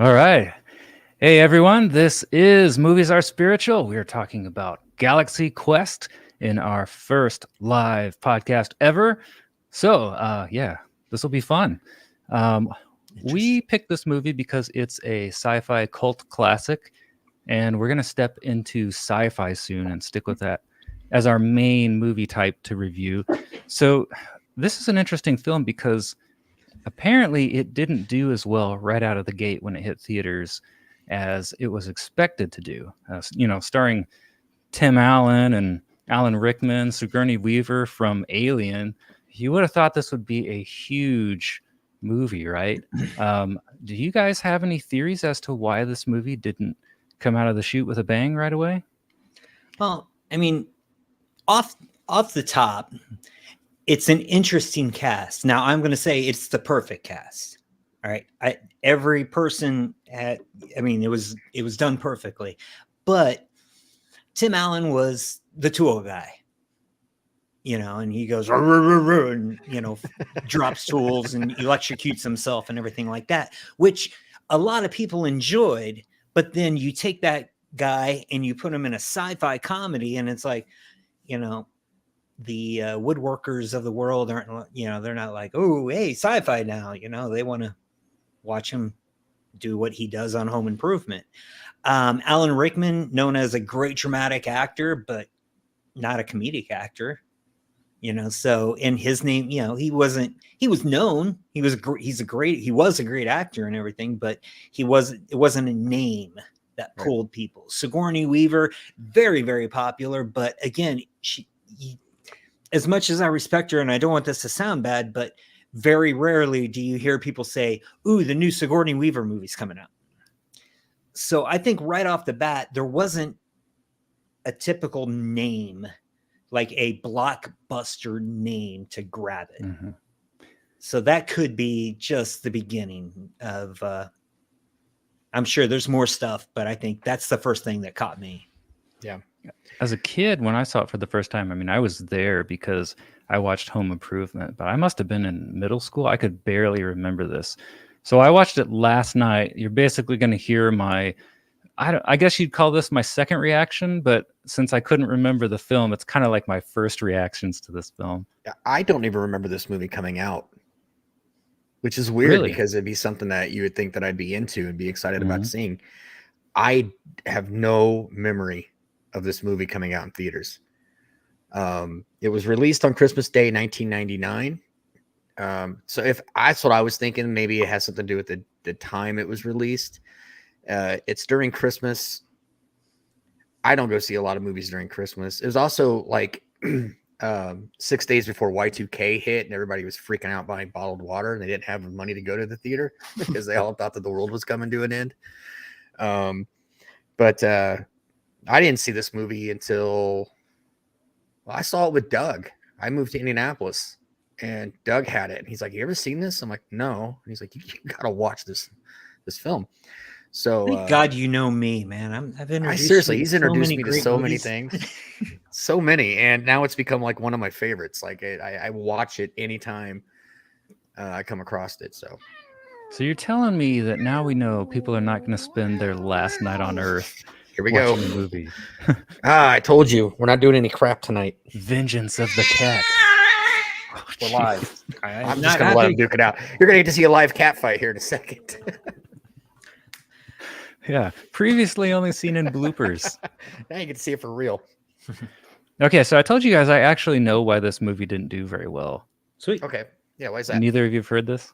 All right. Hey, everyone. This is Movies Are Spiritual. We are talking about Galaxy Quest in our first live podcast ever. So, this will be fun. Um, we picked this movie because it's a sci-fi cult classic, and we're going to step into sci-fi soon and stick with that as our main movie type to review. So, this is an interesting film because apparently it didn't do as well right out of the gate when it hit theaters as it was expected to do. Starring Tim Allen and Alan Rickman, Sigourney Weaver from Alien. You would have thought this would be a huge movie, right? Do you guys have any theories as to why this movie didn't come out of the chute with a bang right away? Well, I mean, off the top, it's an interesting cast. Now, I'm going to say it's the perfect cast. All right, every person had. I mean, it was done perfectly, but Tim Allen was the tool guy. And he goes and drops tools and electrocutes himself and everything like that, which a lot of people enjoyed. But then you take that guy and you put him in a sci-fi comedy, and it's like, the woodworkers of the world aren't, they're not like, oh, hey, sci-fi now. They want to watch him do what he does on Home Improvement. Alan Rickman, known as a great dramatic actor, but not a comedic actor. So in his name, he was known. He was a great actor and everything, but it wasn't a name that pulled people. Sigourney Weaver, very, very popular, but again, as much as I respect her, and I don't want this to sound bad, but very rarely do you hear people say, ooh, the new Sigourney Weaver movie's coming out. So I think right off the bat, there wasn't a typical name, like a blockbuster name to grab it. Mm-hmm. So that could be just the beginning of, I'm sure there's more stuff, but I think that's the first thing that caught me. Yeah. As a kid, when I saw it for the first time, I mean, I was there because I watched Home Improvement, but I must have been in middle school. I could barely remember this. So I watched it last night. You're basically going to hear I guess you'd call this my second reaction, but since I couldn't remember the film, it's kind of like my first reactions to this film. I don't even remember this movie coming out, which is weird because it'd be something that you would think that I'd be into and be excited about seeing. I have no memory of this movie coming out in theaters. It was released on Christmas Day, 1999. So if that's what I was thinking, maybe it has something to do with the time it was released. It's during Christmas. I don't go see a lot of movies during Christmas. It was also like 6 days before Y2K hit, and everybody was freaking out buying bottled water, and they didn't have money to go to the theater because they all thought that the world was coming to an end. But I didn't see this movie until I saw it with Doug. I moved to Indianapolis, and Doug had it, and he's like, "You ever seen this?" I'm like, "No." And he's like, "You gotta watch this film." So thank God you know me, man. He's introduced me to so many things, so many, and now it's become like one of my favorites. Like I watch it anytime I come across it. So you're telling me that now we know people are not going to spend their last night on Earth. Here we go. The movie. I told you we're not doing any crap tonight. Vengeance of the Cat. We're live. I'm just gonna let him duke it out. You're gonna get to see a live cat fight here in a second. Yeah, previously only seen in bloopers. Now you get to see it for real. Okay, so I told you guys I actually know why this movie didn't do very well. Sweet. Okay. Yeah, why is that? Neither of you have heard this?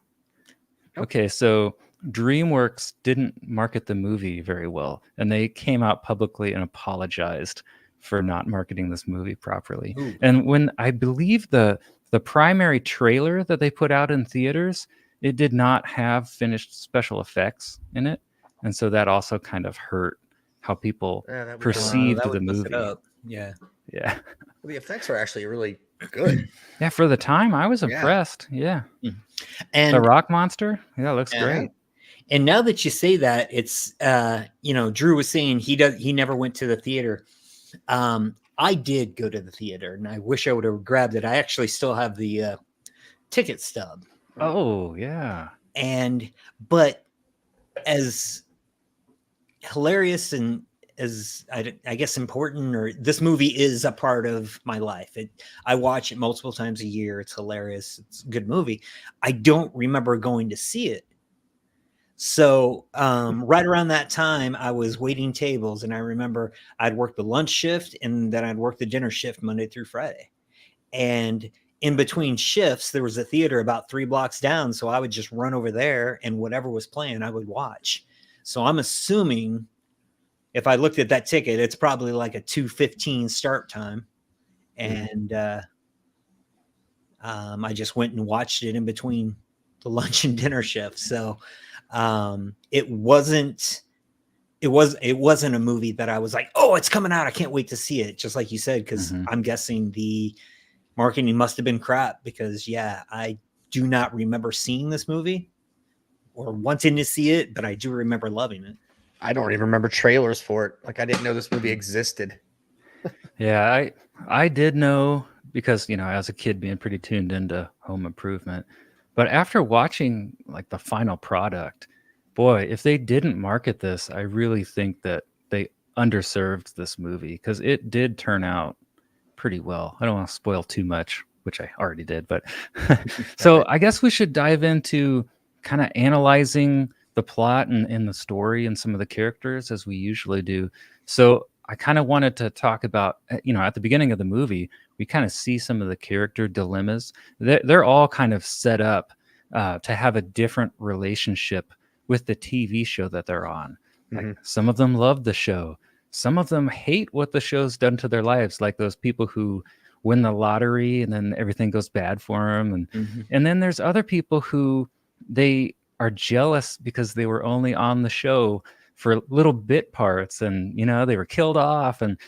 Nope. Okay, so DreamWorks didn't market the movie very well, and they came out publicly and apologized for not marketing this movie properly. Ooh. And when I believe the primary trailer that they put out in theaters, it did not have finished special effects in it. And so that also kind of hurt how people perceived the movie. Yeah. Yeah. Well, the effects are actually really good. Yeah, for the time, I was impressed. Yeah. And the rock monster, it looks great. And now that you say that, it's Drew was saying he never went to the theater. I did go to the theater, and I wish I would have grabbed it. I actually still have the ticket stub. Oh, yeah. But as hilarious and as I guess important, or this movie is a part of my life. I watch it multiple times a year. It's hilarious. It's a good movie. I don't remember going to see it. So right around that time, I was waiting tables, and I remember I'd work the lunch shift, and then I'd work the dinner shift Monday through Friday. And in between shifts, there was a theater about 3 blocks down. So I would just run over there, and whatever was playing, I would watch. So I'm assuming if I looked at that ticket, it's probably like a 2:15 start time. And I just went and watched it in between the lunch and dinner shift. So it wasn't a movie that I was like, oh, it's coming out, I can't wait to see it, just like you said, because I'm guessing the marketing must have been crap, because I do not remember seeing this movie or wanting to see it, but I do remember loving it. I don't even remember trailers for it. Like, I didn't know this movie existed. Yeah, I did know, because, you know, as a kid being pretty tuned into home improvement. But after watching like the final product, boy, if they didn't market this, I really think that they underserved this movie, because it did turn out pretty well. I don't want to spoil too much, which I already did, but so I guess we should dive into kind of analyzing the plot and the story and some of the characters, as we usually do. So I kind of wanted to talk about, you know, at the beginning of the movie, we kind of see some of the character dilemmas. They're all kind of set up to have a different relationship with the TV show that they're on. Like, some of them love the show. Some of them hate what the show's done to their lives, like those people who win the lottery and then everything goes bad for them. And then there's other people who they are jealous because they were only on the show for little bit parts, and, you know, they were killed off and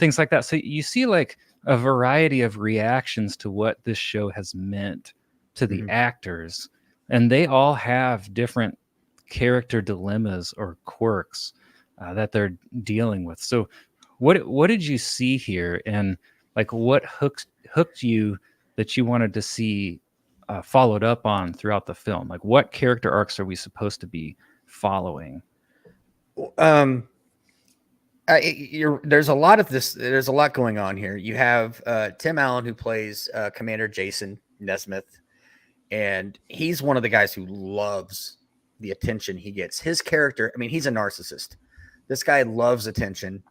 things like that. So you see like a variety of reactions to what this show has meant to the actors, and they all have different character dilemmas or quirks that they're dealing with. So what did you see here, and like what hooked you that you wanted to see followed up on throughout the film? Like, what character arcs are we supposed to be following? There's a lot of this. There's a lot going on here. You have Tim Allen, who plays Commander Jason Nesmith, and he's one of the guys who loves the attention he gets. His character, I mean, he's a narcissist. This guy loves attention,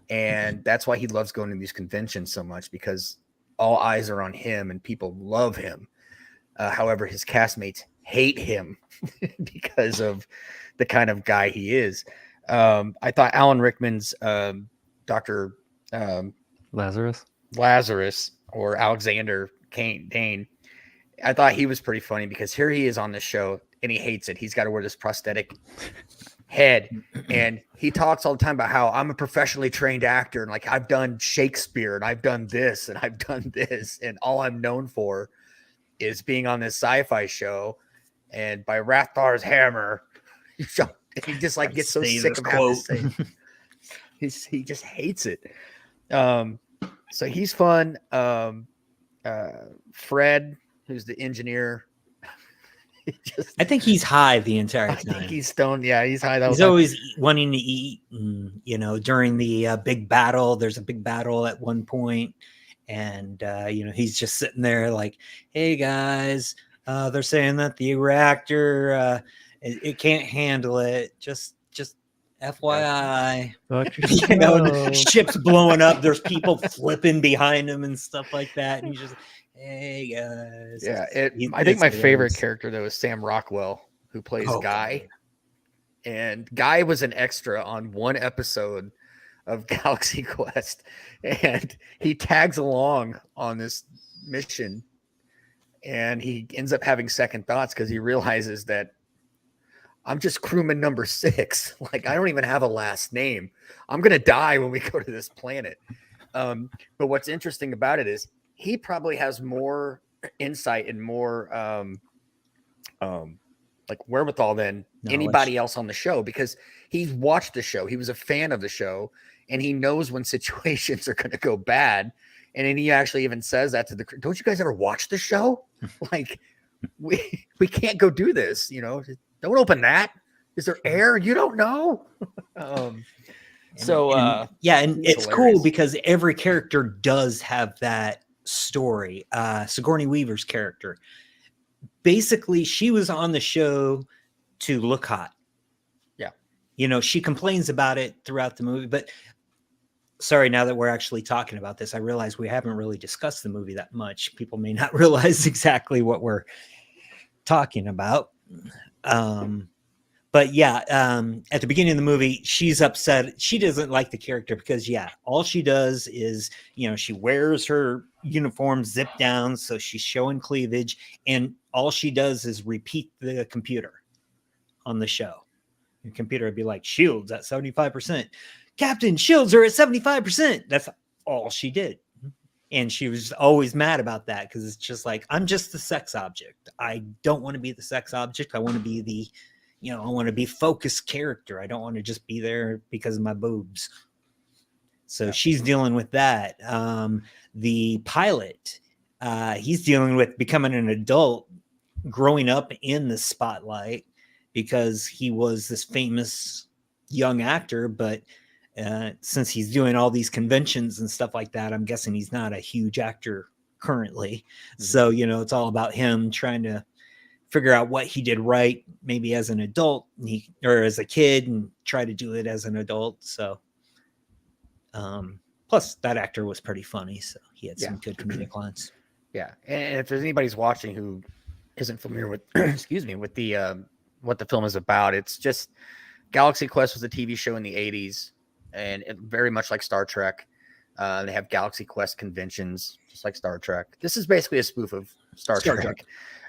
and that's why he loves going to these conventions so much, because all eyes are on him and people love him. However, his castmates hate him because of the kind of guy he is. I thought Alan Rickman's Dr. Lazarus or Alexander Dane, I thought he was pretty funny, because here he is on the show and he hates it. He's got to wear this prosthetic head, and he talks all the time about how I'm a professionally trained actor, and like, I've done Shakespeare and I've done this and I've done this, and all I'm known for is being on this sci-fi show, and by Rathar's hammer. He just like gets so sick of having to say. He just hates it. So he's fun. Fred, who's the engineer, I think he's high the entire time. I think he's stoned. Yeah, he's high. He's always wanting to eat. And, you know, during the big battle, there's a big battle at one point, and you know, he's just sitting there like, "Hey guys, they're saying that the reactor it can't handle it. Just FYI." You know, ship's blowing up. There's people flipping behind him and stuff like that, and he's just, "Hey guys." Yeah, I think my favorite character though is Sam Rockwell, who plays Guy. And Guy was an extra on one episode of Galaxy Quest, and he tags along on this mission, and he ends up having second thoughts because he realizes that I'm just crewman number 6. Like, I don't even have a last name. I'm going to die when we go to this planet. But what's interesting about it is he probably has more insight and more like wherewithal than anybody else on the show, because he's watched the show. He was a fan of the show, and he knows when situations are going to go bad. And then he actually even says that to the crew. Don't you guys ever watch the show? Like, we can't go do this, you know, don't open that. Is there air? You don't know. And it's hilarious. Cool because every character does have that story. Sigourney Weaver's character, basically, she was on the show to look hot. Yeah. You know, she complains about it throughout the movie, but sorry, now that we're actually talking about this, I realize we haven't really discussed the movie that much. People may not realize exactly what we're talking about. But yeah, at the beginning of the movie, she's upset. She doesn't like the character because, all she does is, she wears her uniform zip down, so she's showing cleavage, and all she does is repeat the computer on the show. The computer would be like, shields at 75%. Captain, shields are at 75%. That's all she did. And she was always mad about that because it's just like, I'm just the sex object. I don't want to be the sex object. I want to be the I want to be focused character. I don't want to just be there because of my boobs. So she's dealing with that. The pilot, he's dealing with becoming an adult, growing up in the spotlight because he was this famous young actor. But since he's doing all these conventions and stuff like that, I'm guessing he's not a huge actor currently. Mm-hmm. So, it's all about him trying to figure out what he did right, maybe as an adult or as a kid, and try to do it as an adult. So, plus that actor was pretty funny, so he had some good comedic lines. Yeah, and if there's anybody's watching who isn't familiar with, with the what the film is about, it's just Galaxy Quest was a TV show in the 80s, and it, very much like Star Trek. They have Galaxy Quest conventions, just like Star Trek. This is basically a spoof of Star Trek.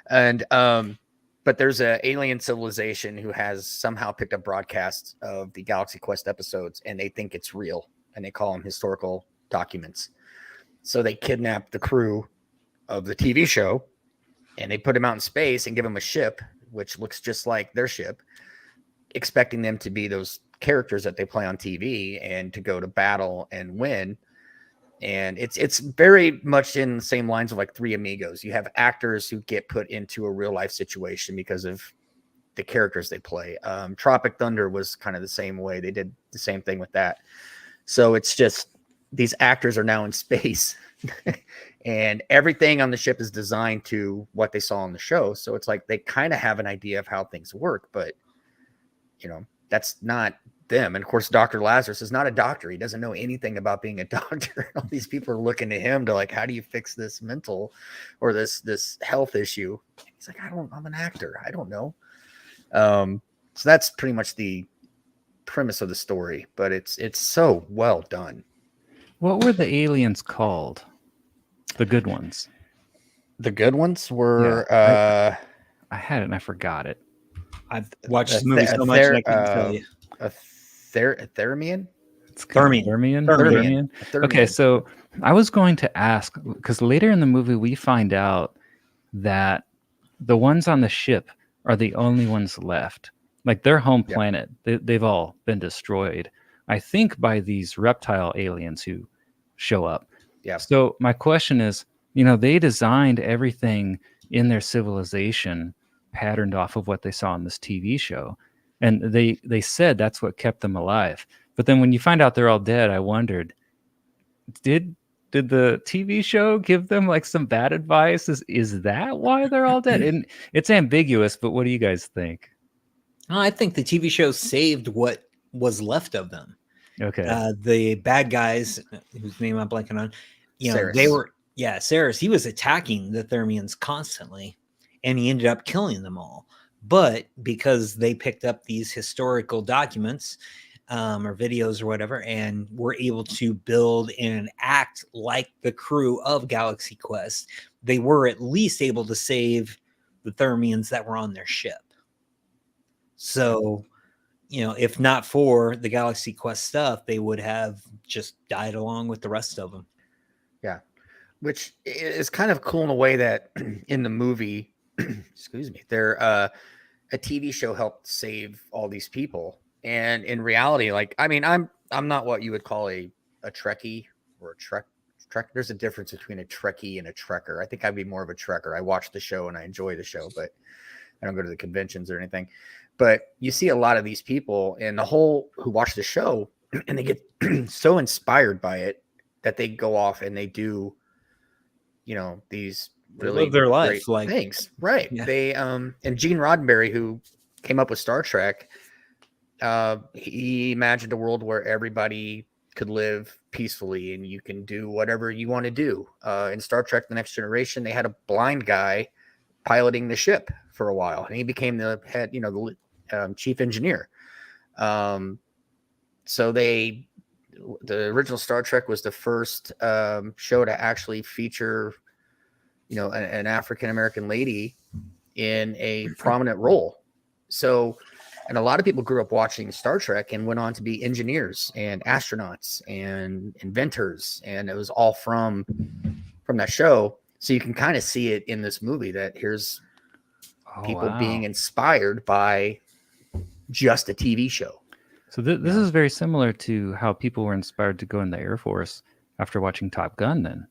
And but there's an alien civilization who has somehow picked up broadcasts of the Galaxy Quest episodes, and they think it's real, and they call them historical documents. So they kidnap the crew of the TV show, and they put them out in space and give them a ship, which looks just like their ship, expecting them to be those characters that they play on TV and to go to battle and win. And it's very much in the same lines of like Three Amigos. You have actors who get put into a real life situation because of the characters they play. Tropic Thunder was kind of the same way. They did the same thing with that. So it's just these actors are now in space and everything on the ship is designed to what they saw on the show. So it's like they kind of have an idea of how things work, but that's not them. And of course, Dr. Lazarus is not a doctor. He doesn't know anything about being a doctor. All these people are looking to him to like, how do you fix this mental or this health issue? He's like, I'm an actor. I don't know. So that's pretty much the premise of the story, but it's so well done. What were the aliens called? The good ones. The good ones were, I had it and I forgot it. I've watched this movie so much I couldn't tell you. Thermian? Thermian. Okay, so I was going to ask, because later in the movie we find out that the ones on the ship are the only ones left. Like their home planet, they've all been destroyed, I think, by these reptile aliens who show up. Yeah. So my question is, they designed everything in their civilization patterned off of what they saw on this TV show. And they said that's what kept them alive. But then when you find out they're all dead, I wondered, did the TV show give them like some bad advice? Is that why they're all dead? And it's ambiguous, but what do you guys think? I think the TV show saved what was left of them. Okay. The bad guys, whose name I'm blanking on, Ceres. They were, Ceres, he was attacking the Thermians constantly, and he ended up killing them all. But because they picked up these historical documents or videos or whatever, and were able to build and act like the crew of Galaxy Quest, they were at least able to save the Thermians that were on their ship. So, if not for the Galaxy Quest stuff, they would have just died along with the rest of them. Yeah, which is kind of cool in a way that in the movie, excuse me, a TV show helped save all these people. And in reality, I'm not what you would call a Trekkie or a Trek. There's a difference between a Trekkie and a Trekker. I think I'd be more of a Trekker. I watch the show and I enjoy the show, but I don't go to the conventions or anything, but you see a lot of these people and who watch the show and they get so inspired by it that they go off and they do, these really live their life great like things. Right. Yeah. They, and Gene Roddenberry, who came up with Star Trek, he imagined a world where everybody could live peacefully and you can do whatever you want to do. In Star Trek: The Next Generation, they had a blind guy piloting the ship for a while, and he became the head, the chief engineer. So the original Star Trek was the first show to actually feature, an African American lady in a prominent role. So, and a lot of people grew up watching Star Trek and went on to be engineers and astronauts and inventors, and it was all from that show. So you can kind of see it in this movie that here's people being inspired by just a TV show. So this is very similar to how people were inspired to go in the Air Force after watching Top Gun. Then,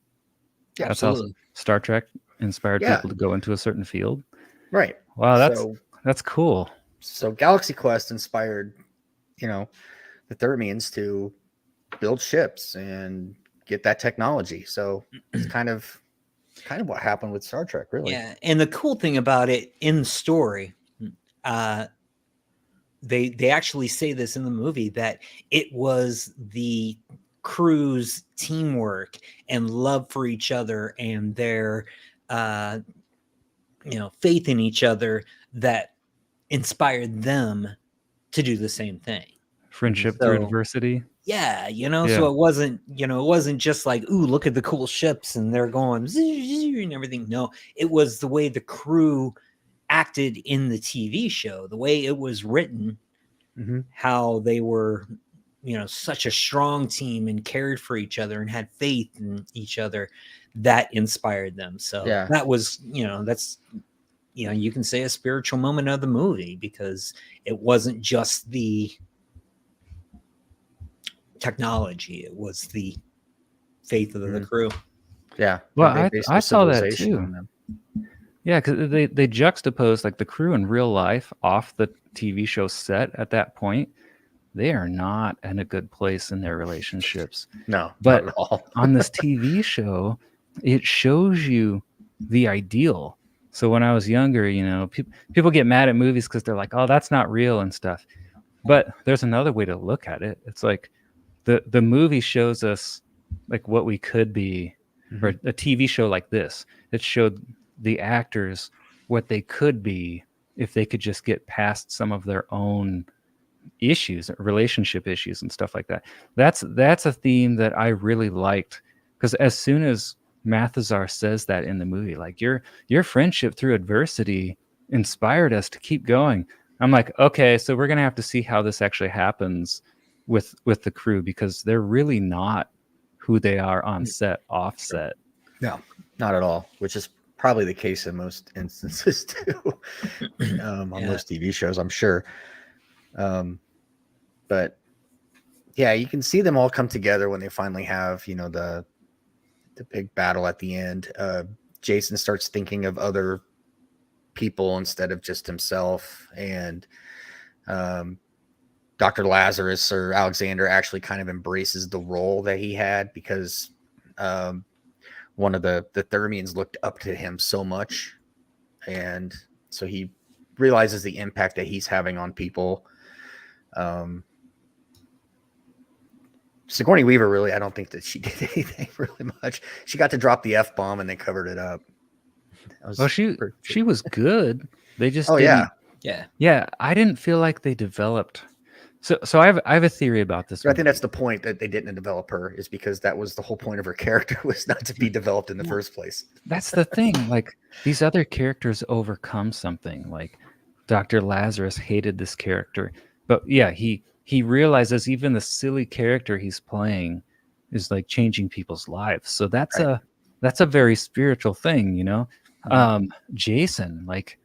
yeah, that's how Star Trek inspired people to go into a certain field. Right. Wow, that's cool. So Galaxy Quest inspired, the Thermians to build ships and get that technology. So it's kind of what happened with Star Trek, really. Yeah, and the cool thing about it in the story, they actually say this in the movie, that it was the crew's teamwork and love for each other and their faith in each other that inspired them to do the same thing. Friendship through adversity. Yeah, so it wasn't just like, ooh, look at the cool ships and they're going and everything. No, it was the way the crew acted in the TV show, the way it was written, how they were, such a strong team and cared for each other and had faith in each other, that inspired them. So that was, that's, you can say a spiritual moment of the movie, because it wasn't just the technology, it was the faith of the crew. Yeah. Well, I saw that too. Yeah, because they juxtapose like the crew in real life off the TV show set at that point. They are not in a good place in their relationships. No, but not at all. On this TV show, it shows you the ideal. So when I was younger, people get mad at movies because they're like, oh, that's not real and stuff. But there's another way to look at it. It's like the movie shows us like what we could be, or a TV show like this. It showed the actors what they could be if they could just get past some of their own issues, relationship issues and stuff like that. That's a theme that I really liked, because as soon as Mathazar says that in the movie, like your friendship through adversity inspired us to keep going, I'm like, okay, so we're gonna have to see how this actually happens with the crew, because they're really not who they are on set, offset. No, not at all, which is probably the case in most instances too, on most TV shows, I'm sure. But yeah, you can see them all come together when they finally have, the big battle at the end. Jason starts thinking of other people instead of just himself, and Dr. Lazarus, or Alexander, actually kind of embraces the role that he had, because one of the Thermians looked up to him so much, and so he realizes the impact that he's having on people. Sigourney Weaver, really, I don't think that she did anything really much. She got to drop the F-bomb and they covered it up. She was good. They just yeah. I didn't feel like they developed. So I have a theory about this. I think that's the point, that they didn't develop her, is because that was the whole point of her character, was not to be developed in the first place. That's the thing. Like, these other characters overcome something. Like Dr. Lazarus hated this character, but yeah, he realizes even the silly character he's playing is like changing people's lives. So that's a very spiritual thing, Jason, like,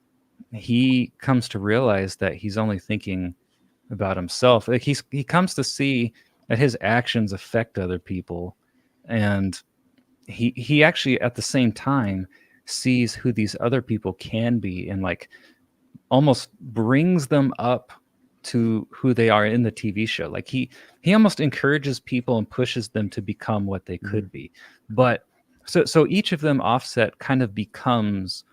he comes to realize that he's only thinking about himself. Like, he comes to see that his actions affect other people, and he actually at the same time sees who these other people can be, and like almost brings them up to who they are in the TV show. Like he almost encourages people and pushes them to become what they could be. But so each of them, Offset kind of becomes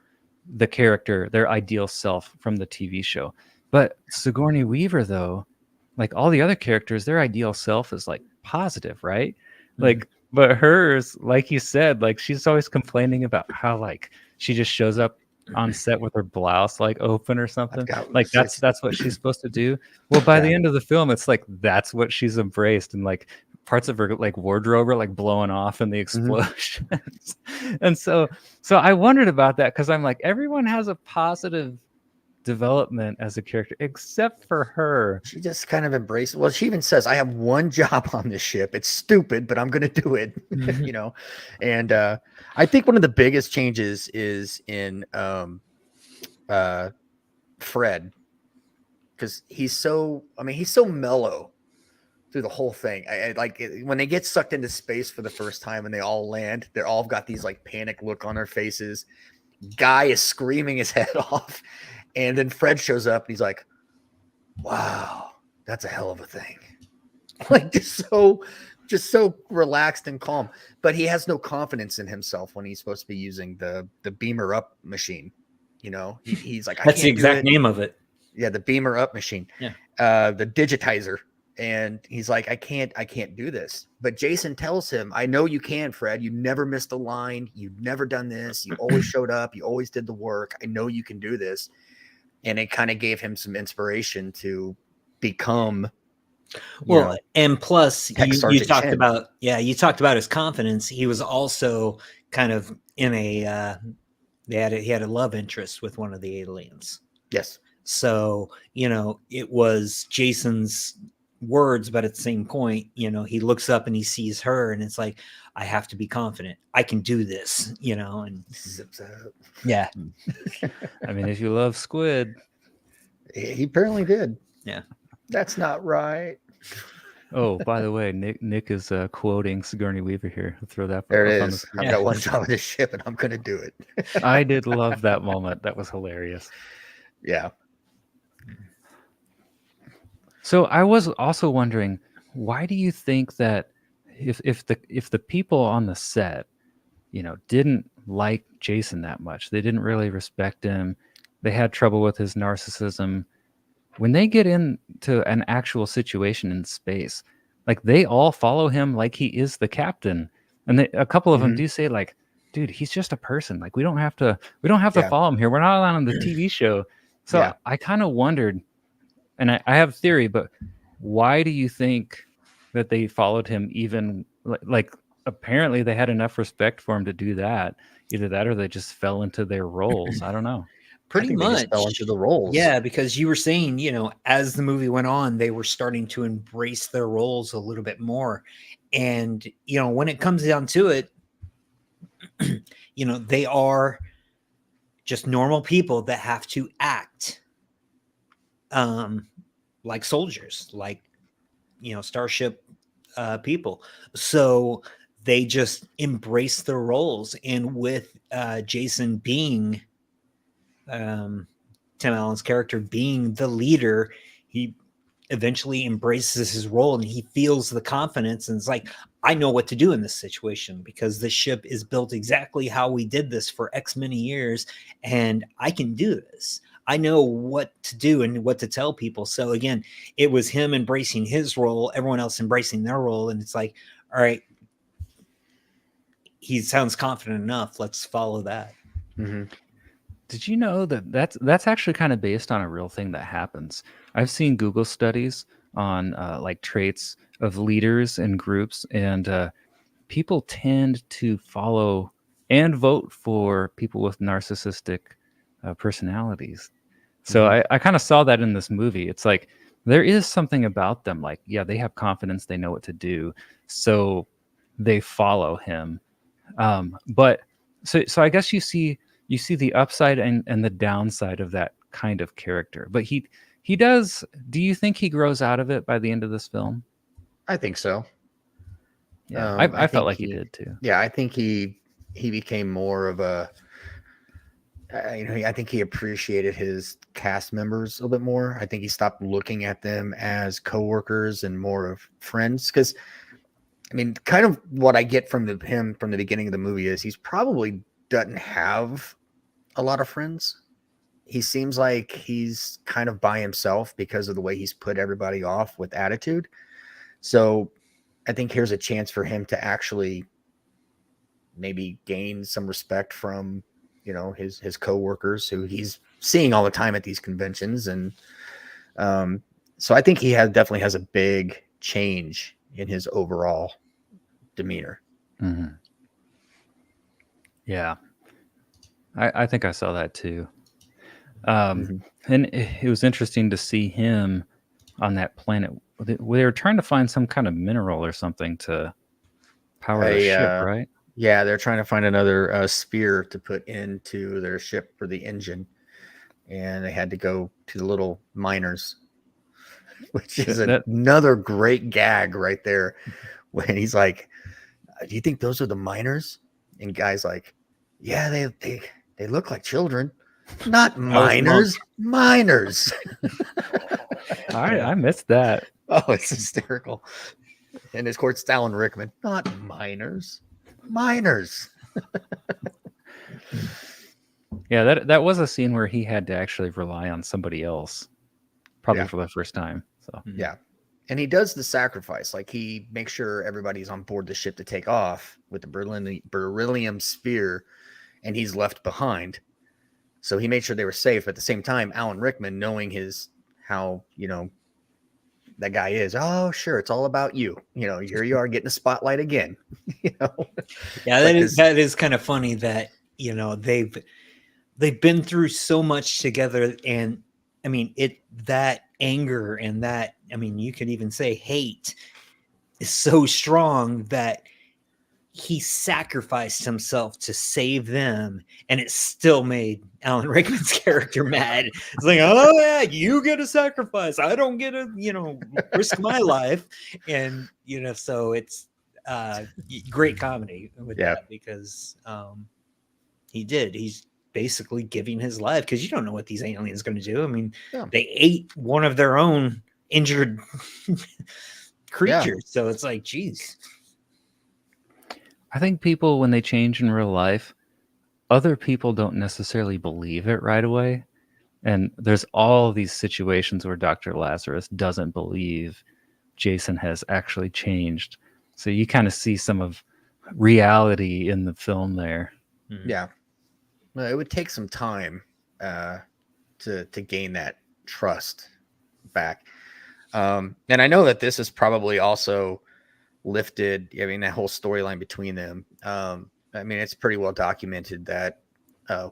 the character, their ideal self from the TV show. But Sigourney Weaver, though, like all the other characters, their ideal self is like positive, right? Like, but hers, like you said, like she's always complaining about how like she just shows up on set with her blouse like open or something. Like that's what she's supposed to do. Well, by the end of the film, it's like that's what she's embraced, and like parts of her like wardrobe are like blowing off in the explosions. And so I wondered about that because I'm like, everyone has a positive development as a character except for her. She just kind of embraces. Well, she even says, I have one job on this ship. It's stupid, but I'm going to do it. You know? And I think one of the biggest changes is in Fred, because he's so mellow through the whole thing. I like it, when they get sucked into space for the first time and they all land, they're all got these like panic look on their faces. Guy is screaming his head off. And then Fred shows up and he's like, wow, that's a hell of a thing. Like just so relaxed and calm. But he has no confidence in himself when he's supposed to be using the beamer up machine. You know, he's like, that's the exact name of it. Yeah, the beamer up machine. Yeah. The digitizer. And he's like, I can't do this. But Jason tells him, I know you can, Fred. You never missed a line. You've never done this. You always showed up. You always did the work. I know you can do this. And it kind of gave him some inspiration to become. And plus you talked about his confidence. He was also kind of in a he had a love interest with one of the aliens. Yes. So, it was Jason's words, but at the same point, he looks up and he sees her and it's like, I have to be confident. I can do this, and zips out. Yeah. I mean, if you love squid. He apparently did. Yeah. That's not right. Oh, by the way, Nick is quoting Sigourney Weaver here. I'll throw that. There it is. I've got one job on this ship and I'm going to do it. I did love that moment. That was hilarious. Yeah. So I was also wondering, why do you think that if the people on the set, didn't like Jason that much, they didn't really respect him, they had trouble with his narcissism, when they get into an actual situation in space, like they all follow him like he is the captain, and a couple of them do say like, dude, he's just a person, like we don't have to follow him here, we're not on the TV show. So I kind of wondered, and I have a theory, but why do you think that they followed him? Even like apparently they had enough respect for him to do that. Either that or they just fell into their roles. I don't know. Pretty much they just fell into the roles. Yeah, because you were saying, as the movie went on, they were starting to embrace their roles a little bit more. And, when it comes down to it, they are just normal people that have to act like soldiers, like starship people. So they just embrace their roles. And with Jason being Tim Allen's character being the leader, he eventually embraces his role and he feels the confidence and it's like, I know what to do in this situation because the ship is built exactly how we did this for X many years and I can do this. I know what to do and what to tell people. So again, it was him embracing his role, everyone else embracing their role. And it's like, all right, he sounds confident enough. Let's follow that. Mm-hmm. Did you know that that's actually kind of based on a real thing that happens? I've seen Google studies on like traits of leaders and groups, and people tend to follow and vote for people with narcissistic personalities. So I kind of saw that in this movie. It's like there is something about them. Like, yeah, they have confidence, they know what to do, so they follow him. But so I guess you see the upside and the downside of that kind of character. But he does. Do you think he grows out of it by the end of this film? I think so. Yeah, I felt like he did too. Yeah, I think he became more of a I think he appreciated his cast members a little bit more. I think he stopped looking at them as coworkers and more of friends. Because, I mean, kind of what I get from him from the beginning of the movie is he's probably doesn't have a lot of friends. He seems like he's kind of by himself because of the way he's put everybody off with attitude. So I think here's a chance for him to actually maybe gain some respect from, his coworkers who he's seeing all the time at these conventions. And so I think he definitely has a big change in his overall demeanor. Mm-hmm. Yeah. I think I saw that too. And it was interesting to see him on that planet. They were trying to find some kind of mineral or something to power the ship, right? Yeah, they're trying to find another sphere to put into their ship for the engine. And they had to go to the little miners, which is another great gag right there. When he's like, do you think those are the miners? And guy's like, yeah, they look like children. Not miners, miners. All right, I missed that. Oh, it's hysterical. And of course, Alan Rickman, not miners, miners. Yeah, that was a scene where he had to actually rely on somebody else, probably for the first time. So yeah, and he does the sacrifice. Like, he makes sure everybody's on board the ship to take off with the beryllium sphere, and he's left behind. So he made sure they were safe. At the same time, Alan Rickman, knowing how that guy is, oh, sure, it's all about you. Here you are getting a spotlight again. Yeah, that is kind of funny that, they've been through so much together. And I mean, that anger and that, I mean, you could even say hate is so strong that he sacrificed himself to save them, and it still made Alan Rickman's character mad. It's like, oh yeah, you get a sacrifice, I don't get to risk my life. And so it's great comedy with that, because he's basically giving his life, because you don't know what these aliens are going to do. I mean, they ate one of their own injured creatures. So it's like, geez. I think people, when they change in real life, other people don't necessarily believe it right away. And there's all these situations where Dr. Lazarus doesn't believe Jason has actually changed. So you kind of see some of reality in the film there. Yeah. Well, it would take some time to gain that trust back. And I know that this is probably also lifted, I mean, that whole storyline between them. I mean, it's pretty well documented that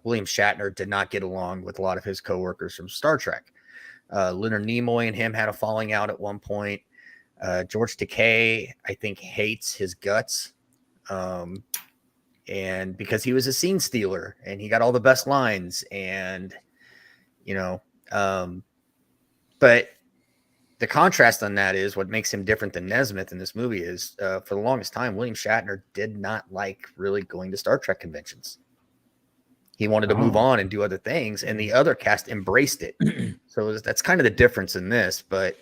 William Shatner did not get along with a lot of his coworkers from Star Trek. Leonard Nimoy and him had a falling out at one point. George Takei, I think, hates his guts. And because he was a scene stealer and he got all the best lines, and, but the contrast on that is what makes him different than Nesmith in this movie is, for the longest time, William Shatner did not like really going to Star Trek conventions. He wanted to move on and do other things, and the other cast embraced it. So that's kind of the difference in this, but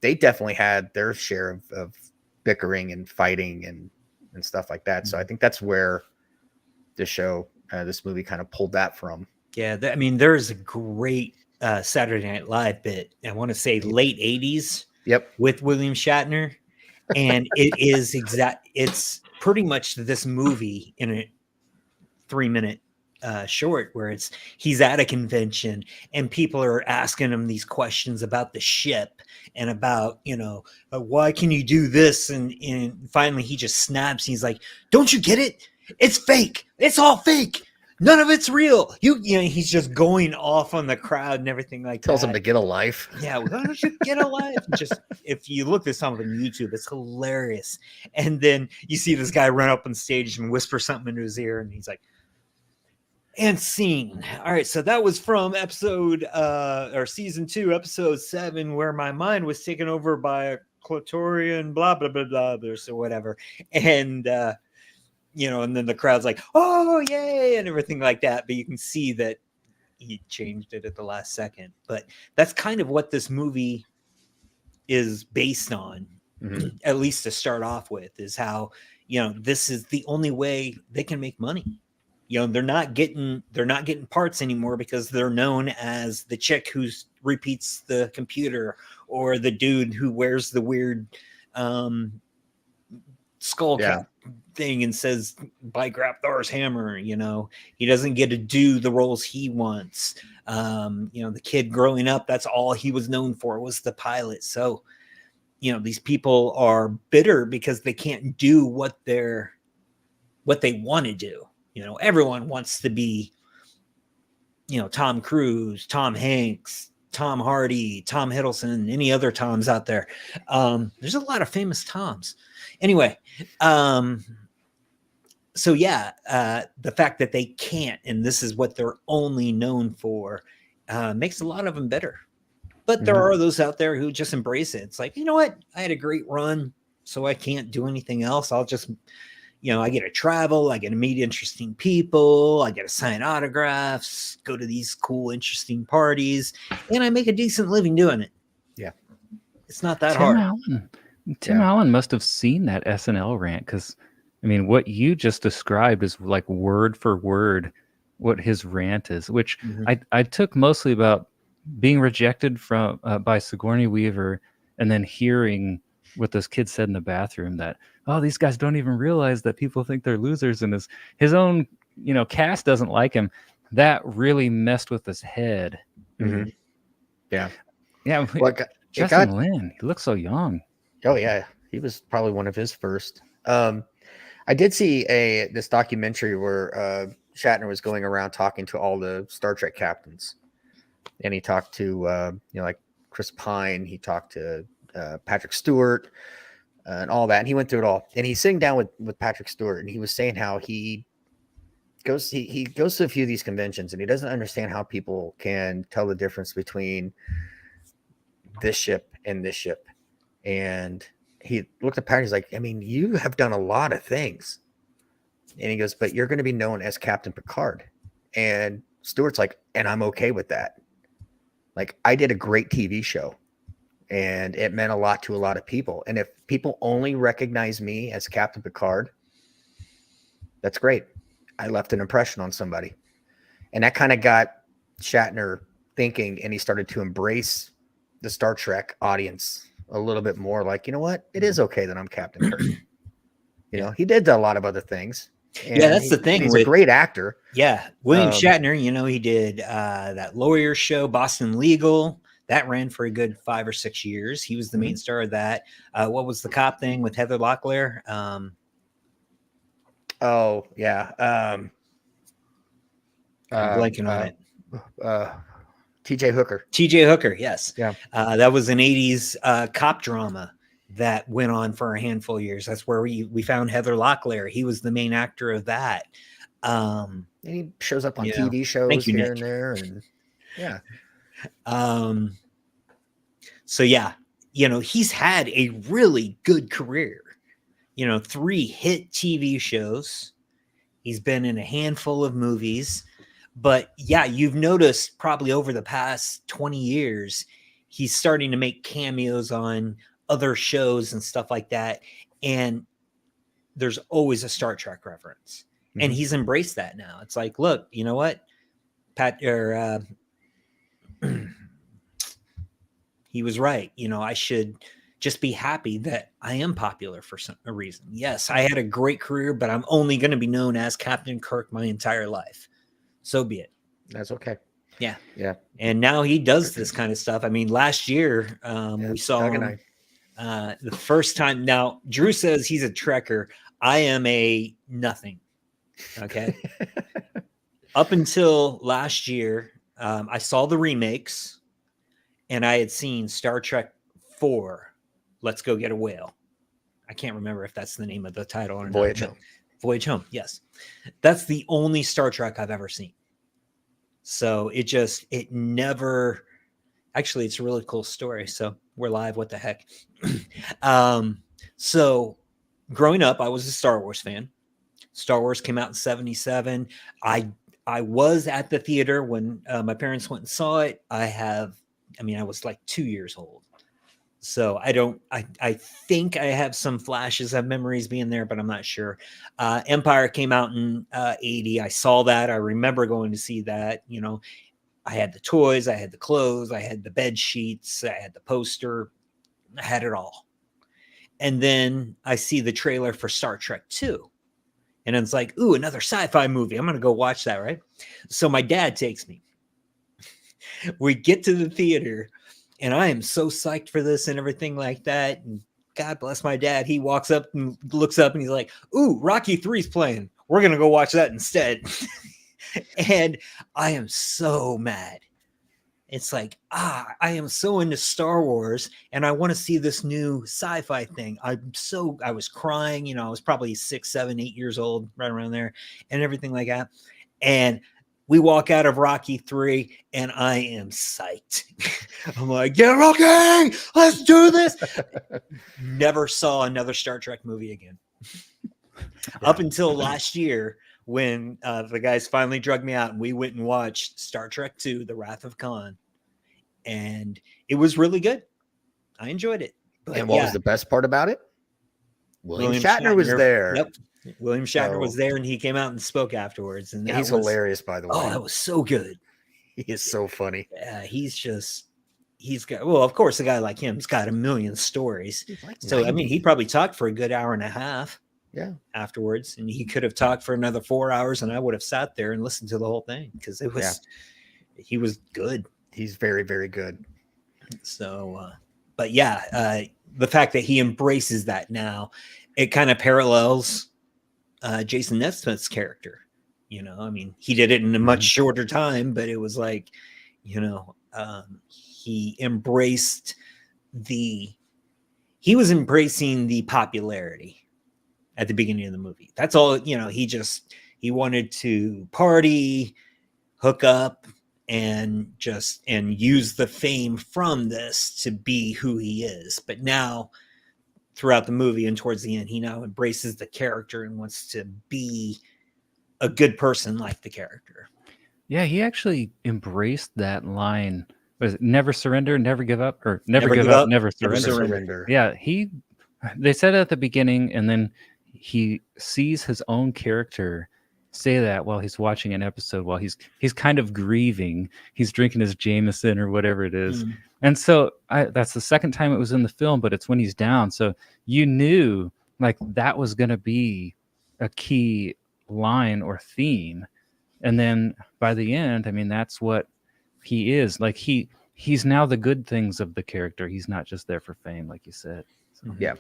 they definitely had their share of bickering and fighting and stuff like that. So I think that's where this movie kind of pulled that from. Yeah, I mean, there's a great Saturday Night Live bit, I want to say late 80s. Yep. With William Shatner. And it's pretty much this movie in a 3-minute short, where he's at a convention and people are asking him these questions about the ship and about, why can you do this? And finally he just snaps. He's like, don't you get it? It's fake. It's all fake. None of it's real. He's just going off on the crowd and everything like Tells that. him to get a life. Yeah, why don't you get a life? Just, if you look this up on YouTube, it's hilarious. And then you see this guy run up on stage and whisper something into his ear, and he's like, and scene. All right, so that was from season 2, episode 7, where my mind was taken over by a Clitorian, blah blah blah blah, or so whatever. And and then the crowd's like, oh, yay, and everything like that. But you can see that he changed it at the last second. But that's kind of what this movie is based on, at least to start off with, is how, this is the only way they can make money. They're not getting parts anymore because they're known as the chick who repeats the computer, or the dude who wears the weird skull cap thing and says, by Grabthar's hammer. He doesn't get to do the roles he wants. The kid growing up, that's all he was known for, was the pilot. So these people are bitter because they can't do what they want to do. Everyone wants to be, Tom Cruise, Tom Hanks, Tom Hardy, Tom Hiddleston, any other Toms out there. There's a lot of famous Toms. Anyway, so yeah, the fact that they can't, and this is what they're only known for, makes a lot of them bitter. But there are those out there who just embrace it. It's like, you know what? I had a great run, so I can't do anything else. I'll just, I get to travel. I get to meet interesting people. I get to sign autographs, go to these cool, interesting parties, and I make a decent living doing it. Yeah. It's not that hard. Tim Allen must have seen that SNL rant, because, what you just described is like word for word what his rant is, which I took mostly about being rejected by Sigourney Weaver, and then hearing what those kids said in the bathroom, that, oh, these guys don't even realize that people think they're losers, and his own cast doesn't like him. That really messed with his head. Yeah well, Justin Lin, he looks so young. Oh yeah, he was probably one of his first. I did see this documentary where Shatner was going around talking to all the Star Trek captains. And he talked to, like Chris Pine. He talked to Patrick Stewart and all that. And he went through it all. And he's sitting down with Patrick Stewart, and he was saying how he goes to a few of these conventions, and he doesn't understand how people can tell the difference between this ship and this ship. And he looked at Patrick. He's like, you have done a lot of things. And he goes, but you're going to be known as Captain Picard. And Stewart's like, and I'm okay with that. Like, I did a great TV show, and it meant a lot to a lot of people. And if people only recognize me as Captain Picard, that's great. I left an impression on somebody. And that kind of got Shatner thinking, and he started to embrace the Star Trek audience a little bit more. Like, you know what? It is okay that I'm Captain Kirk. He did a lot of other things. Yeah, that's the thing. He's a great actor. Yeah. William Shatner, he did that lawyer show, Boston Legal. That ran for a good 5 or 6 years. He was the main star of that. What was the cop thing with Heather Locklear? Oh, yeah. I'm blanking on it. TJ Hooker. TJ Hooker, yes. Yeah. That was an 80s cop drama that went on for a handful of years. That's where we found Heather Locklear. He was the main actor of that. And he shows up on TV shows here and there. And yeah. So yeah, he's had a really good career. 3 hit TV shows. He's been in a handful of movies. But yeah, you've noticed probably over the past 20 years, he's starting to make cameos on other shows and stuff like that. And there's always a Star Trek reference. And he's embraced that now. It's like, look, you know what? He was right. I should just be happy that I am popular for a reason. Yes, I had a great career, but I'm only going to be known as Captain Kirk my entire life. So be it. That's okay. Yeah. Yeah. And now he does this kind of stuff. Last year we saw him the first time. Now, Drew says he's a Trekker. I am a nothing. Okay. Up until last year, I saw the remakes, and I had seen Star Trek 4, Let's Go Get a Whale. I can't remember if that's the name of the title or not. Voyage Home. Voyage Home, yes. That's the only Star Trek I've ever seen. So it never, actually, it's a really cool story. So we're live. What the heck? So growing up, I was a Star Wars fan. Star Wars came out in 77. I was at the theater when my parents went and saw it. I was like 2 years old. So I think I have some flashes of memories being there, but I'm not sure. Empire came out in 80. I saw that. I remember going to see that. You know, I had the toys, I had the clothes, I had the bed sheets, I had the poster, I had it all. And then I see the trailer for Star Trek 2. And it's like, ooh, another sci-fi movie. I'm going to go watch that, right? So my dad takes me. We get to the theater, and I am so psyched for this and everything like that. And God bless my dad. He walks up and looks up, and he's like, ooh, Rocky 3's playing. We're going to go watch that instead. And I am so mad. It's like, I am so into Star Wars and I want to see this new sci-fi thing. I was crying, you know, I was probably 6, 7, 8 years old, right around there and everything like that. And we walk out of Rocky 3 and I am psyched. I'm like, yeah, Rocky, let's do this. Never saw another Star Trek movie again. Up until last year when the guys finally drugged me out and we went and watched Star Trek 2, The Wrath of Khan. And it was really good. I enjoyed it. But and what was the best part about it? William Shatner was there. Yep. William Shatner was there and he came out and spoke afterwards. And he's hilarious, by the way. Oh, that was so good. He is so funny. Yeah, of course, a guy like him's got a million stories. So, 90. I mean, he probably talked for a good hour and a half. Yeah. Afterwards. And he could have talked for another 4 hours and I would have sat there and listened to the whole thing because he was good. He's very, very good. So, but yeah, the fact that he embraces that now, it kind of parallels Jason Nesmith's character. You know, I mean, he did it in a much shorter time, but it was like, you know, he was embracing the popularity at the beginning of the movie. That's all, you know, he wanted to party, hook up, and use the fame from this to be who he is. But now throughout the movie and towards the end, he now embraces the character and wants to be a good person like the character. Yeah, he actually embraced that line. Was it never surrender, never give up, or never give up, never surrender? Yeah, they said it at the beginning, and then he sees his own character say that while he's watching an episode, while he's kind of grieving, he's drinking his Jameson or whatever it is. And so that's the second time it was in the film, but it's when he's down. So you knew like that was going to be a key line or theme. And then by the end, I mean, that's what he is. Like he's now the good things of the character. He's not just there for fame, like you said. So. Yeah.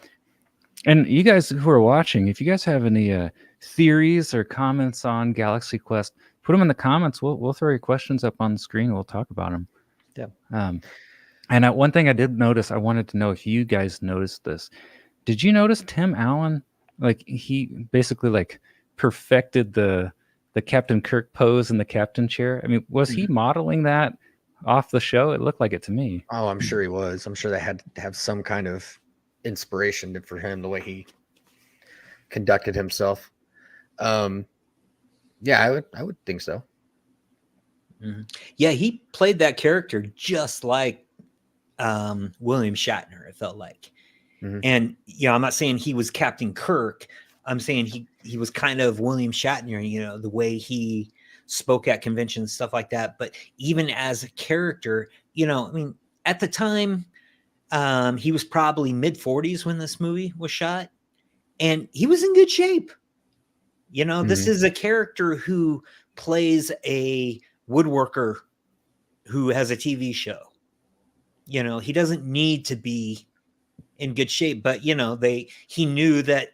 And you guys who are watching, if you guys have any theories or comments on Galaxy Quest, put them in the comments. We'll throw your questions up on the screen. We'll talk about them. Yeah. And one thing I did notice, I wanted to know if you guys noticed this. Did you notice Tim Allen? Like he basically like perfected the Captain Kirk pose in the captain chair. I mean, was he modeling that off the show? It looked like it to me. Oh, I'm sure he was. I'm sure they had to have some kind of inspiration for him, the way he conducted himself. Yeah, I would think so. Yeah, he played that character just like William Shatner, it felt like. And I'm not saying he was Captain Kirk. I'm saying he was kind of William Shatner, you know, the way he spoke at conventions, stuff like that. But even as a character, you know, I mean, at the time, he was probably mid-40s when this movie was shot, and he was in good shape. You know, this is a character who plays a woodworker who has a TV show. You know, he doesn't need to be in good shape, but you know, he knew that,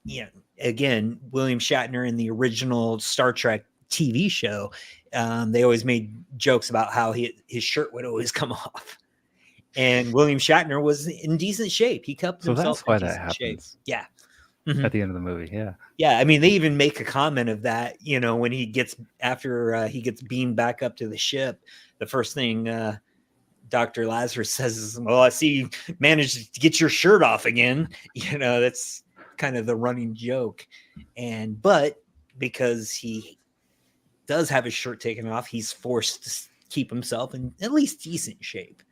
you know, again, William Shatner in the original Star Trek TV show, they always made jokes about how his shirt would always come off. And William Shatner was in decent shape. He kept himself in decent shape. Yeah. At the end of the movie. Yeah. Yeah. I mean, they even make a comment of that, you know, when he gets beamed back up to the ship, the first thing Dr. Lazarus says is, well, I see you managed to get your shirt off again. You know, that's kind of the running joke. But because he does have his shirt taken off, he's forced to keep himself in at least decent shape.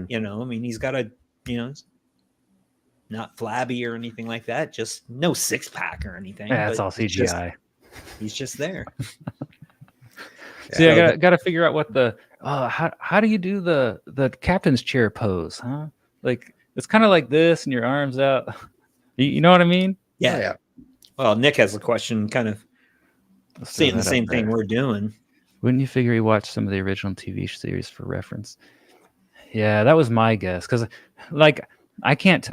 You know, I mean, he's got a, you know, not flabby or anything like that, just no six pack or anything. Yeah, it's all CGI. He's just there. See, I gotta figure out what the how do you do the captain's chair pose, huh? Like it's kind of like this and your arms out. You know what I mean? Yeah. Oh, yeah. Well, Nick has a question, kind of saying the same thing we're doing. Wouldn't you figure he watched some of the original TV series for reference? Yeah, that was my guess. Because, like, I can't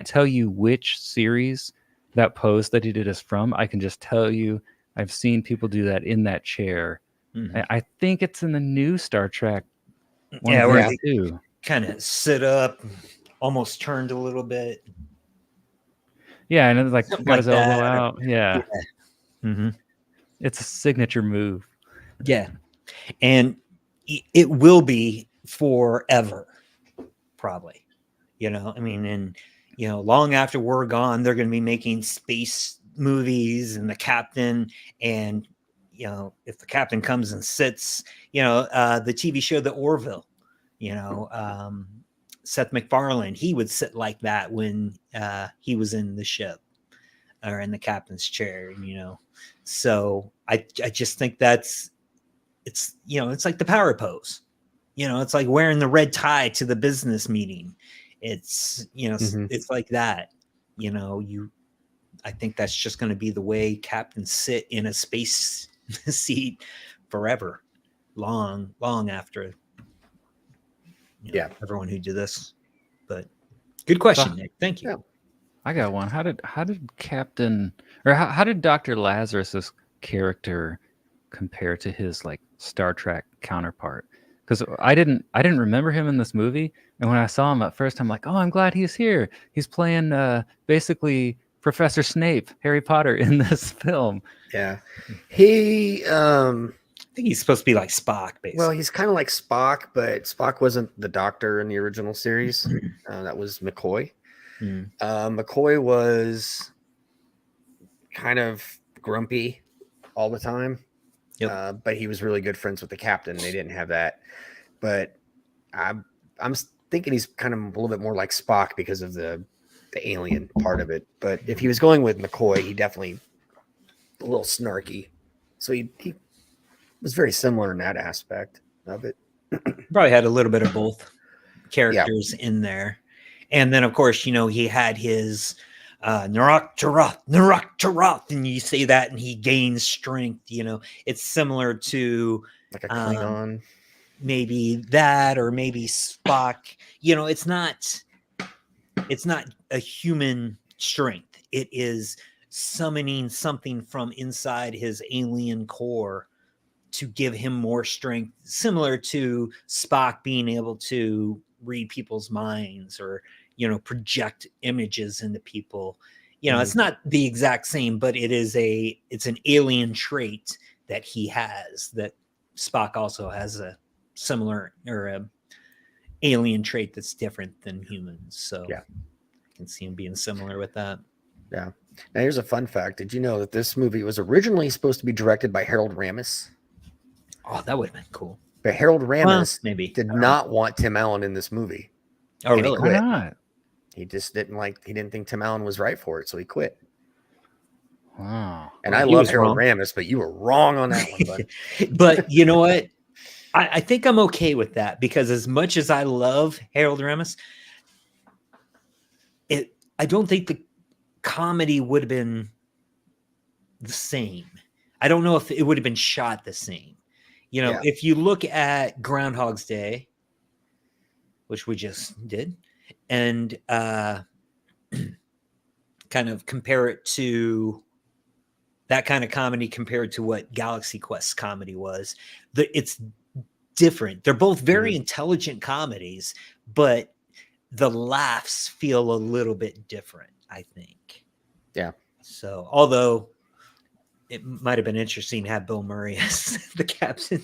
tell you which series that pose that he did is from. I can just tell you I've seen people do that in that chair. I think it's in the new Star Trek. Yeah, where they kind of sit up, almost turned a little bit. Yeah, and it's like Something got his like elbow that. out. Yeah. It's a signature move. Yeah. And it will be forever, probably. You know, I mean, and, you know, long after we're gone, they're going to be making space movies and the captain. And, you know, if the captain comes and sits, you know, the TV show, The Orville, you know, Seth MacFarlane, he would sit like that when he was in the ship or in the captain's chair, you know. So I just think it's, you know, it's like the power pose. You know, it's like wearing the red tie to the business meeting. It's, you know, it's like that. You know, I think that's just going to be the way captains sit in a space seat forever, long after, you know, everyone who did this. But good question, Nick. Thank you. Yeah. I got one. How did Captain, or how did Dr. Lazarus's character compare to his like Star Trek counterpart? Because I didn't remember him in this movie, and when I saw him at first, I'm like, oh, I'm glad he's here. He's playing basically Professor Snape, Harry Potter, in this film. Yeah, he. I think he's supposed to be like Spock, basically. Well, he's kind of like Spock, but Spock wasn't the Doctor in the original series. That was McCoy. McCoy was kind of grumpy all the time. But he was really good friends with the captain. They didn't have that. But I'm thinking he's kind of a little bit more like Spock because of the alien part of it. But if he was going with McCoy, he definitely a little snarky. So he was very similar in that aspect of it. Probably had a little bit of both characters in there. And then, of course, you know, he had his Narak Taroth, and you say that and he gains strength. You know, it's similar to like a Klingon, maybe that, or maybe Spock. You know, it's not a human strength. It is summoning something from inside his alien core to give him more strength, similar to Spock being able to read people's minds or, you know, project images into people. You know, it's not the exact same, but it's an alien trait that he has, that Spock also has a similar or a alien trait that's different than humans. So I can see him being similar with that. Yeah. Now here's a fun fact. Did you know that this movie was originally supposed to be directed by Harold Ramis? Oh, that would have been cool. But Harold Ramis did not know. Want Tim Allen in this movie. Oh, really? He quit. Why not? He just didn't think Tim Allen was right for it, so he quit. Wow. And I love Harold Ramis, but you were wrong on that one, bud. But you know what? I think I'm okay with that, because as much as I love Harold Ramis, I don't think the comedy would have been the same. I don't know if it would have been shot the same. You know, if you look at Groundhog's Day, which we just did, and kind of compare it to that kind of comedy compared to what Galaxy Quest comedy was, it's different. They're both very intelligent comedies, but the laughs feel a little bit different, I think. Yeah. So, although it might have been interesting to have Bill Murray as the captain.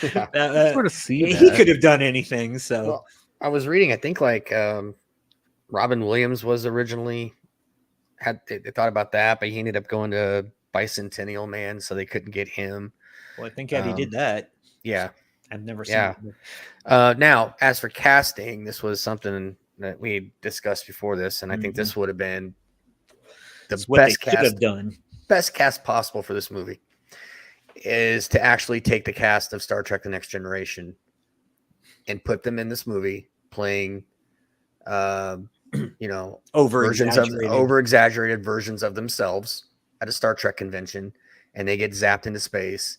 Sort of see that. He could have done anything. So, well, I was reading, I think like Robin Williams was originally they thought about that, but he ended up going to Bicentennial Man, so they couldn't get him. Well, I think Eddie did that. Yeah. I've never seen it. Now, as for casting, this was something that we discussed before this, and I think this would have been the best cast possible for this movie, is to actually take the cast of Star Trek: The Next Generation and put them in this movie playing, over-exaggerated versions of themselves at a Star Trek convention, and they get zapped into space,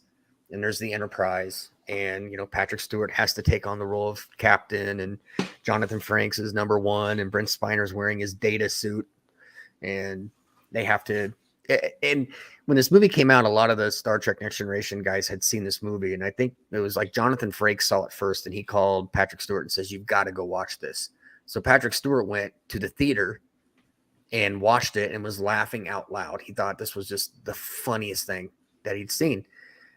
and there's the Enterprise, and Patrick Stewart has to take on the role of captain, and Jonathan Frakes is number one, and Brent Spiner's wearing his data suit, and they have to. And when this movie came out, a lot of the Star Trek Next Generation guys had seen this movie, and I think it was like Jonathan Frakes saw it first, and he called Patrick Stewart and says, "You've got to go watch this." So Patrick Stewart went to the theater and watched it and was laughing out loud. He thought this was just the funniest thing that he'd seen.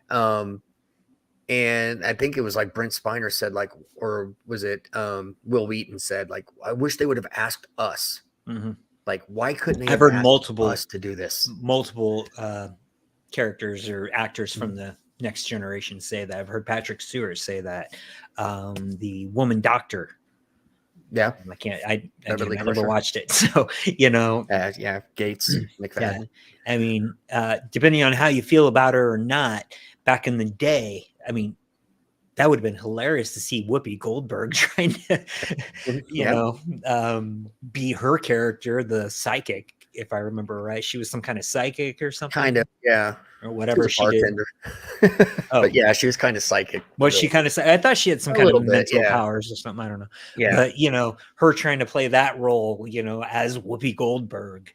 And I think it was like Brent Spiner said, like, or was it Will Wheaton said, like, I wish they would have asked us. Mm-hmm. Like, why couldn't they have heard us to do this? Multiple characters or actors from the Next Generation say that. I've heard Patrick Stewart say that. The woman doctor. Yeah. I never watched it. So, Gates, McFadden. Yeah. I mean, depending on how you feel about her or not, back in the day, I mean, that would have been hilarious to see Whoopi Goldberg trying to, be her character, the psychic, if I remember right. She was some kind of psychic or something. Kind of, yeah. Or whatever she did. But yeah, she was kind of psychic. Was she kind of? I thought she had some kind of mental powers or something. I don't know. Yeah. But her trying to play that role, as Whoopi Goldberg,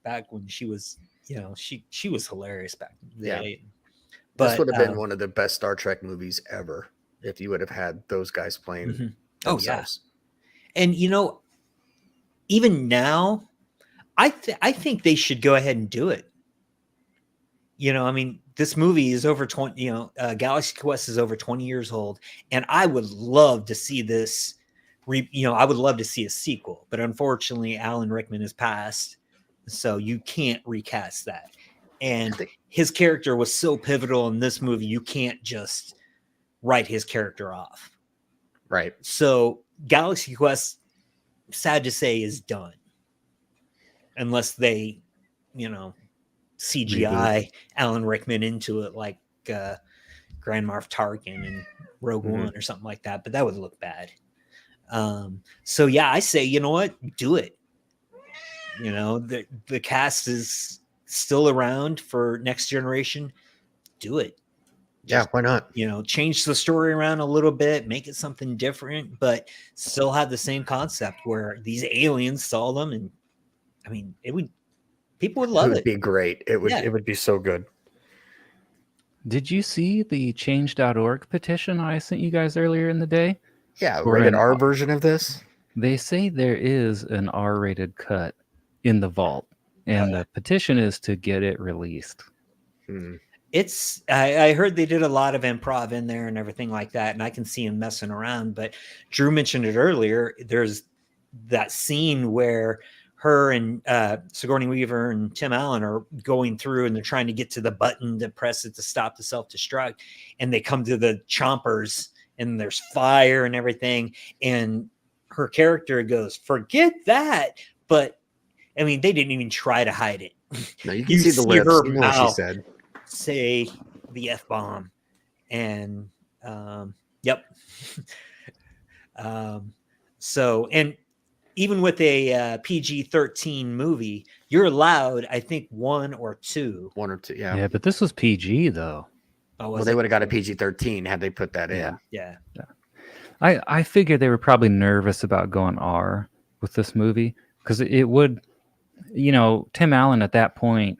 back when she was, she was hilarious back in the day. But this would have been one of the best Star Trek movies ever if you would have had those guys playing themselves. And even now, I think they should go ahead and do it. I mean, this movie is over 20, Galaxy Quest is over 20 years old, and I would love to see this, I would love to see a sequel, but unfortunately Alan Rickman has passed, so you can't recast that. And his character was so pivotal in this movie, you can't just write his character off. Right. So Galaxy Quest, sad to say, is done. Unless they, CGI Alan Rickman into it like Grand Moff Tarkin and Rogue One or something like that, but that would look bad. So yeah, I say, you know what? Do it. The cast is still around for Next Generation. Do it. Yeah, why not? Change the story around a little bit, make it something different, but still have the same concept where these aliens saw them, and I mean, people would love it. It would be great. It would be so good. Did you see the change.org petition I sent you guys earlier in the day? Yeah, rated R version of this. They say there is an R-rated cut in the vault, and the petition is to get it released. I heard they did a lot of improv in there and everything like that, and I can see him messing around, but Drew mentioned it earlier. There's that scene where her and Sigourney Weaver and Tim Allen are going through, and they're trying to get to the button to press it to stop the self-destruct, and they come to the chompers, and there's fire and everything, and her character goes, "Forget that!" But I mean, they didn't even try to hide it. No, you can see the lips. You know what she said. Say the F-bomb, and yep. So, and even with a PG-13 movie, you're allowed, I think, one or two. Yeah. Yeah, but this was PG though. Well, they would have got a PG-13 had they put that in. Yeah. I figured they were probably nervous about going R with this movie because it would, Tim Allen at that point.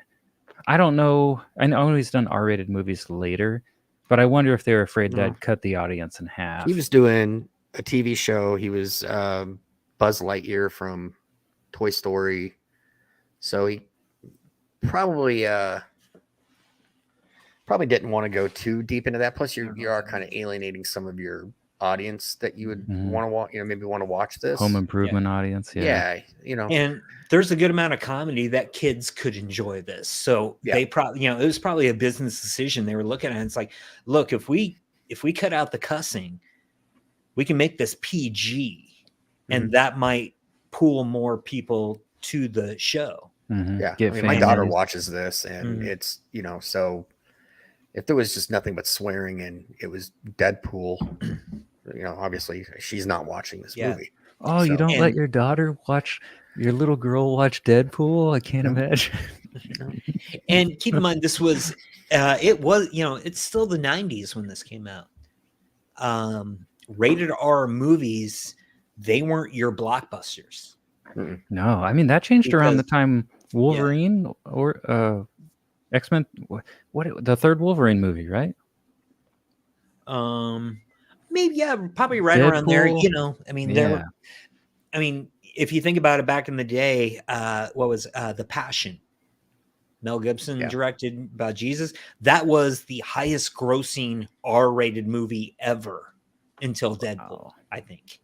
I don't know. I know he's done R-rated movies later, but I wonder if they were afraid that'd cut the audience in half. He was doing a TV show. He was Buzz Lightyear from Toy Story, so he probably didn't want to go too deep into that. Plus, you are kind of alienating some of your audience that you would Mhm. want to watch, maybe want to watch this. Home improvement audience. Yeah. And there's a good amount of comedy that kids could enjoy this. So they probably, it was probably a business decision they were looking at. It's like, look, if we cut out the cussing, we can make this PG, and that might pull more people to the show. Mm-hmm. Yeah. My daughter watches this, and it's, so if there was just nothing but swearing and it was Deadpool, obviously she's not watching this movie. Oh, so, you don't let your daughter watch, your little girl watch Deadpool? I can't imagine. And keep in mind, this was, it's still the 90s when this came out. Rated R movies, they weren't your blockbusters. No, I mean, that changed around the time Wolverine or X-Men, what the third Wolverine movie, right? Maybe, probably right around there. I mean, if you think about it, back in the day, what was The Passion? Mel Gibson directed about Jesus. That was the highest grossing R-rated movie ever until Deadpool, I think.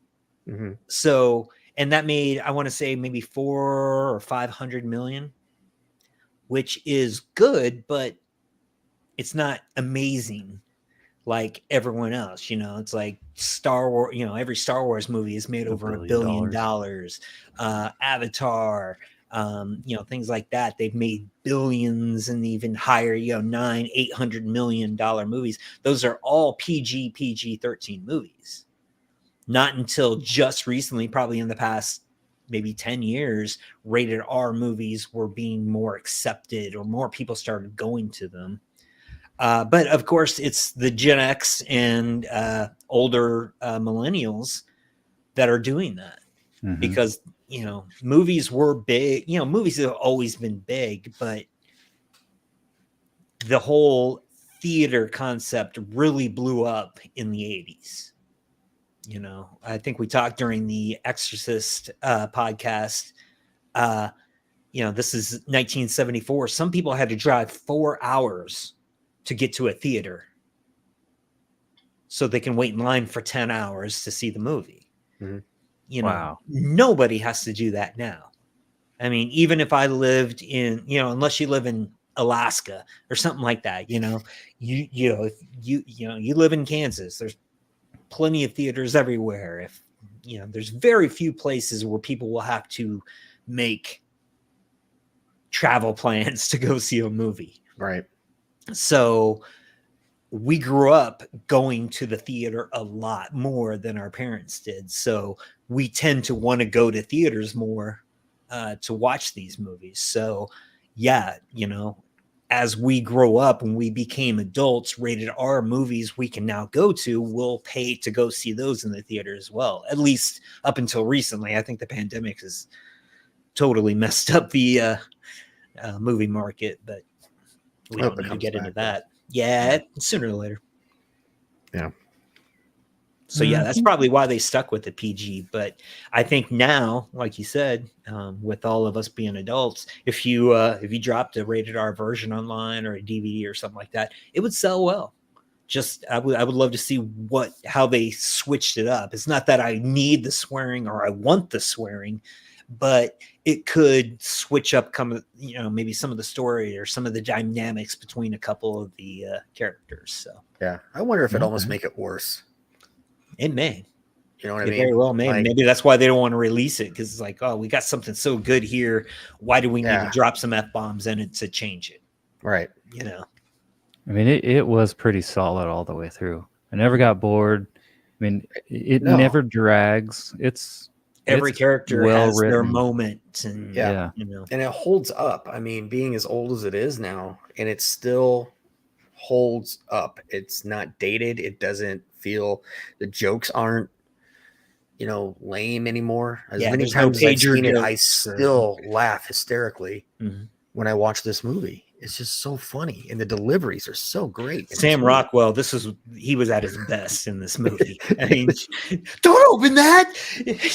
So, and that made, I want to say, maybe 400 or 500 million, which is good, but it's not amazing like everyone else. It's like Star Wars, every Star Wars movie is made over $1 billion. Avatar, things like that. They've made billions and even higher, $900-800 million movies. Those are all PG-13 movies. Not until just recently, probably in the past maybe 10 years, rated R movies were being more accepted, or more people started going to them. But of course, it's the Gen X and older millennials that are doing that, because, movies were big. Movies have always been big, but the whole theater concept really blew up in the 80s. I think we talked during the Exorcist podcast. This is 1974. Some people had to drive 4 hours to get to a theater so they can wait in line for 10 hours to see the movie. Wow. Nobody has to do that now. I mean, even if I lived in, unless you live in Alaska or something like that, you live in Kansas, there's plenty of theaters everywhere. If there's very few places where people will have to make travel plans to go see a movie. Right. So we grew up going to the theater a lot more than our parents did. So we tend to want to go to theaters more to watch these movies. So as we grow up and we became adults, rated R movies we can now go to, we'll pay to go see those in the theater as well. At least up until recently. I think the pandemic has totally messed up the movie market, but we don't need to get into that. Yeah, sooner or later. Yeah. So that's probably why they stuck with the PG. But I think now, like you said, with all of us being adults, if you dropped a rated R version online or a DVD or something like that, it would sell well. I would love to see how they switched it up. It's not that I need the swearing or I want the swearing, but it could switch up maybe some of the story or some of the dynamics between a couple of the characters. So yeah, I wonder if it almost make it worse. It may. You know what I mean? Very well may. Like, maybe that's why they don't want to release it, because it's like, oh, we got something so good here. Why do we need to drop some F-bombs in it to change it? Right. I mean, it was pretty solid all the way through. I never got bored. I mean, it never drags. Every character has their moment, and and it holds up. I mean, being as old as it is now, and it still holds up. It's not dated. It doesn't feel, the jokes aren't, lame anymore. As many times as I've seen it, I still laugh hysterically when I watch this movie. It's just so funny, and the deliveries are so great. Sam Rockwell, he was at his best in this movie. I mean, don't open that.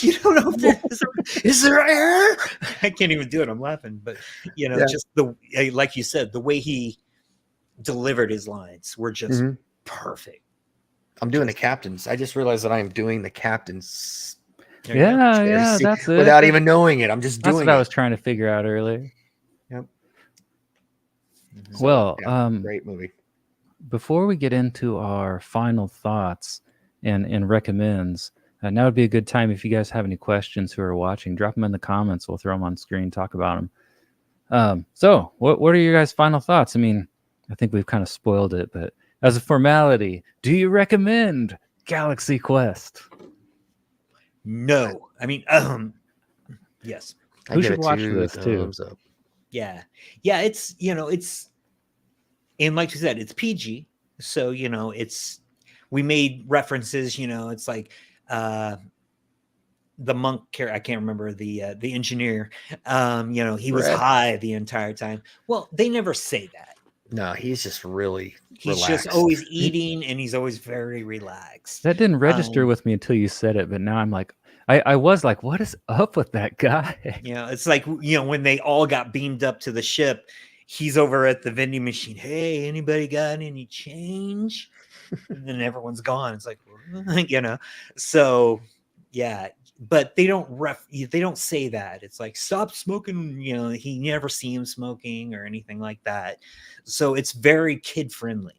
You don't know if is there air? I can't even do it. I'm laughing, but just like you said, the way he delivered his lines were just perfect. I'm doing the captains. I just realized that I am doing the captains. Yeah, that's it. Without even knowing it, I'm just doing it. That's what I was trying to figure out earlier. Yep. So, well, great movie. Before we get into our final thoughts and recommends, now would be a good time if you guys have any questions who are watching, drop them in the comments. We'll throw them on screen, talk about them. So, what are your guys' final thoughts? I mean, I think we've kind of spoiled it, but as a formality, do you recommend Galaxy Quest? No. I mean, yes. Who should watch this too? Yeah. Yeah, it's, it's, and like you said, it's PG. So, we made references, it's like the monk character, I can't remember the engineer, he was high the entire time. Well, they never say that. No, he's just really relaxed. Just always eating, and he's always very relaxed. That didn't register with me until you said it, but now I'm like, I was like, what is up with that guy? It's like, when they all got beamed up to the ship, he's over at the vending machine. Hey, anybody got any change? And then everyone's gone. It's like, so yeah, but they don't say that. It's like, stop smoking. He never see him smoking or anything like that. So it's very kid friendly.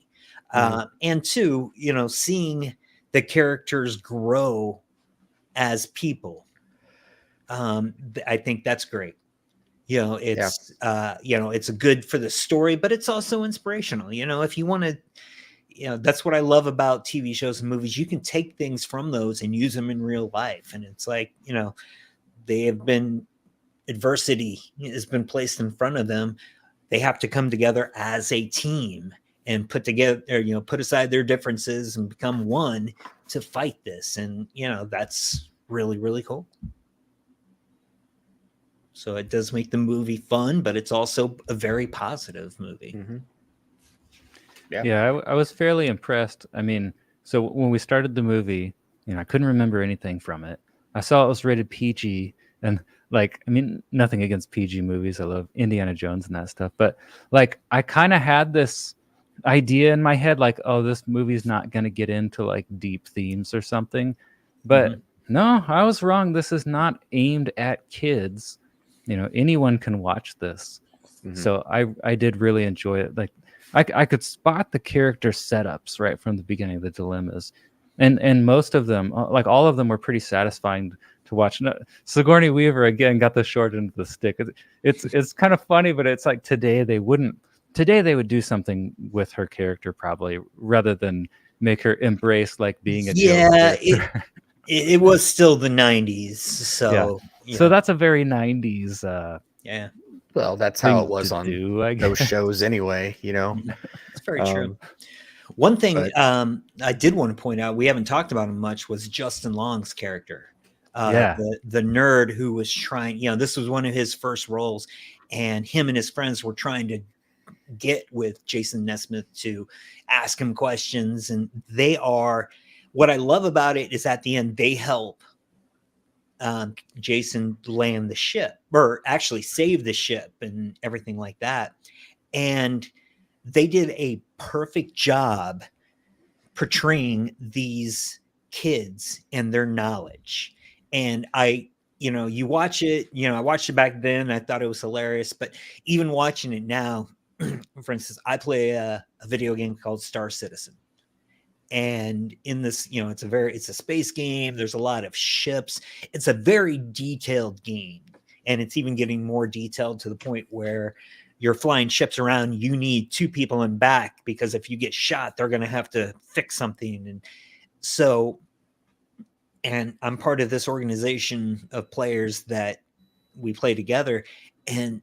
And two, seeing the characters grow as people, I think that's great. It's it's good for the story, but it's also inspirational. If you want to, that's what I love about TV shows and movies. You can take things from those and use them in real life. And it's like, they have been, adversity has been placed in front of them. They have to come together as a team and put aside their differences and become one to fight this. And, that's really, really cool. So it does make the movie fun, but it's also a very positive movie. Mm-hmm. Yeah, I was fairly impressed. I mean, so when we started the movie, I couldn't remember anything from it. I saw it was rated PG, and nothing against PG movies. I love Indiana Jones and that stuff, but I kind of had this idea in my head, like, oh, this movie's not going to get into like deep themes or something. But no, I was wrong. This is not aimed at kids. Anyone can watch this. Mm-hmm. So I did really enjoy it. Like, I could spot the character setups right from the beginning, the dilemmas, and most of them, like all of them, were pretty satisfying to watch. Sigourney Weaver again got the short end of the stick. It's kind of funny, but it's like today they would do something with her character probably rather than make her embrace like being a joke. It was still the 90s, so so that's a very 90s. Well, that's how it was on those shows anyway, It's very true. One thing I did want to point out, we haven't talked about him much, was Justin Long's character. The nerd who was trying, this was one of his first roles, and him and his friends were trying to get with Jason Nesmith to ask him questions. And what I love about it is at the end, they help Jason land the ship, or actually save the ship and everything like that. And they did a perfect job portraying these kids and their knowledge. And you watch it, I watched it back then. I thought it was hilarious, but even watching it now, for instance, I play a video game called Star Citizen. And in this, it's a space game. There's a lot of ships. It's a very detailed game. And it's even getting more detailed to the point where you're flying ships around. You need two people in back, because if you get shot, they're going to have to fix something. And so, and I'm part of this organization of players that we play together. And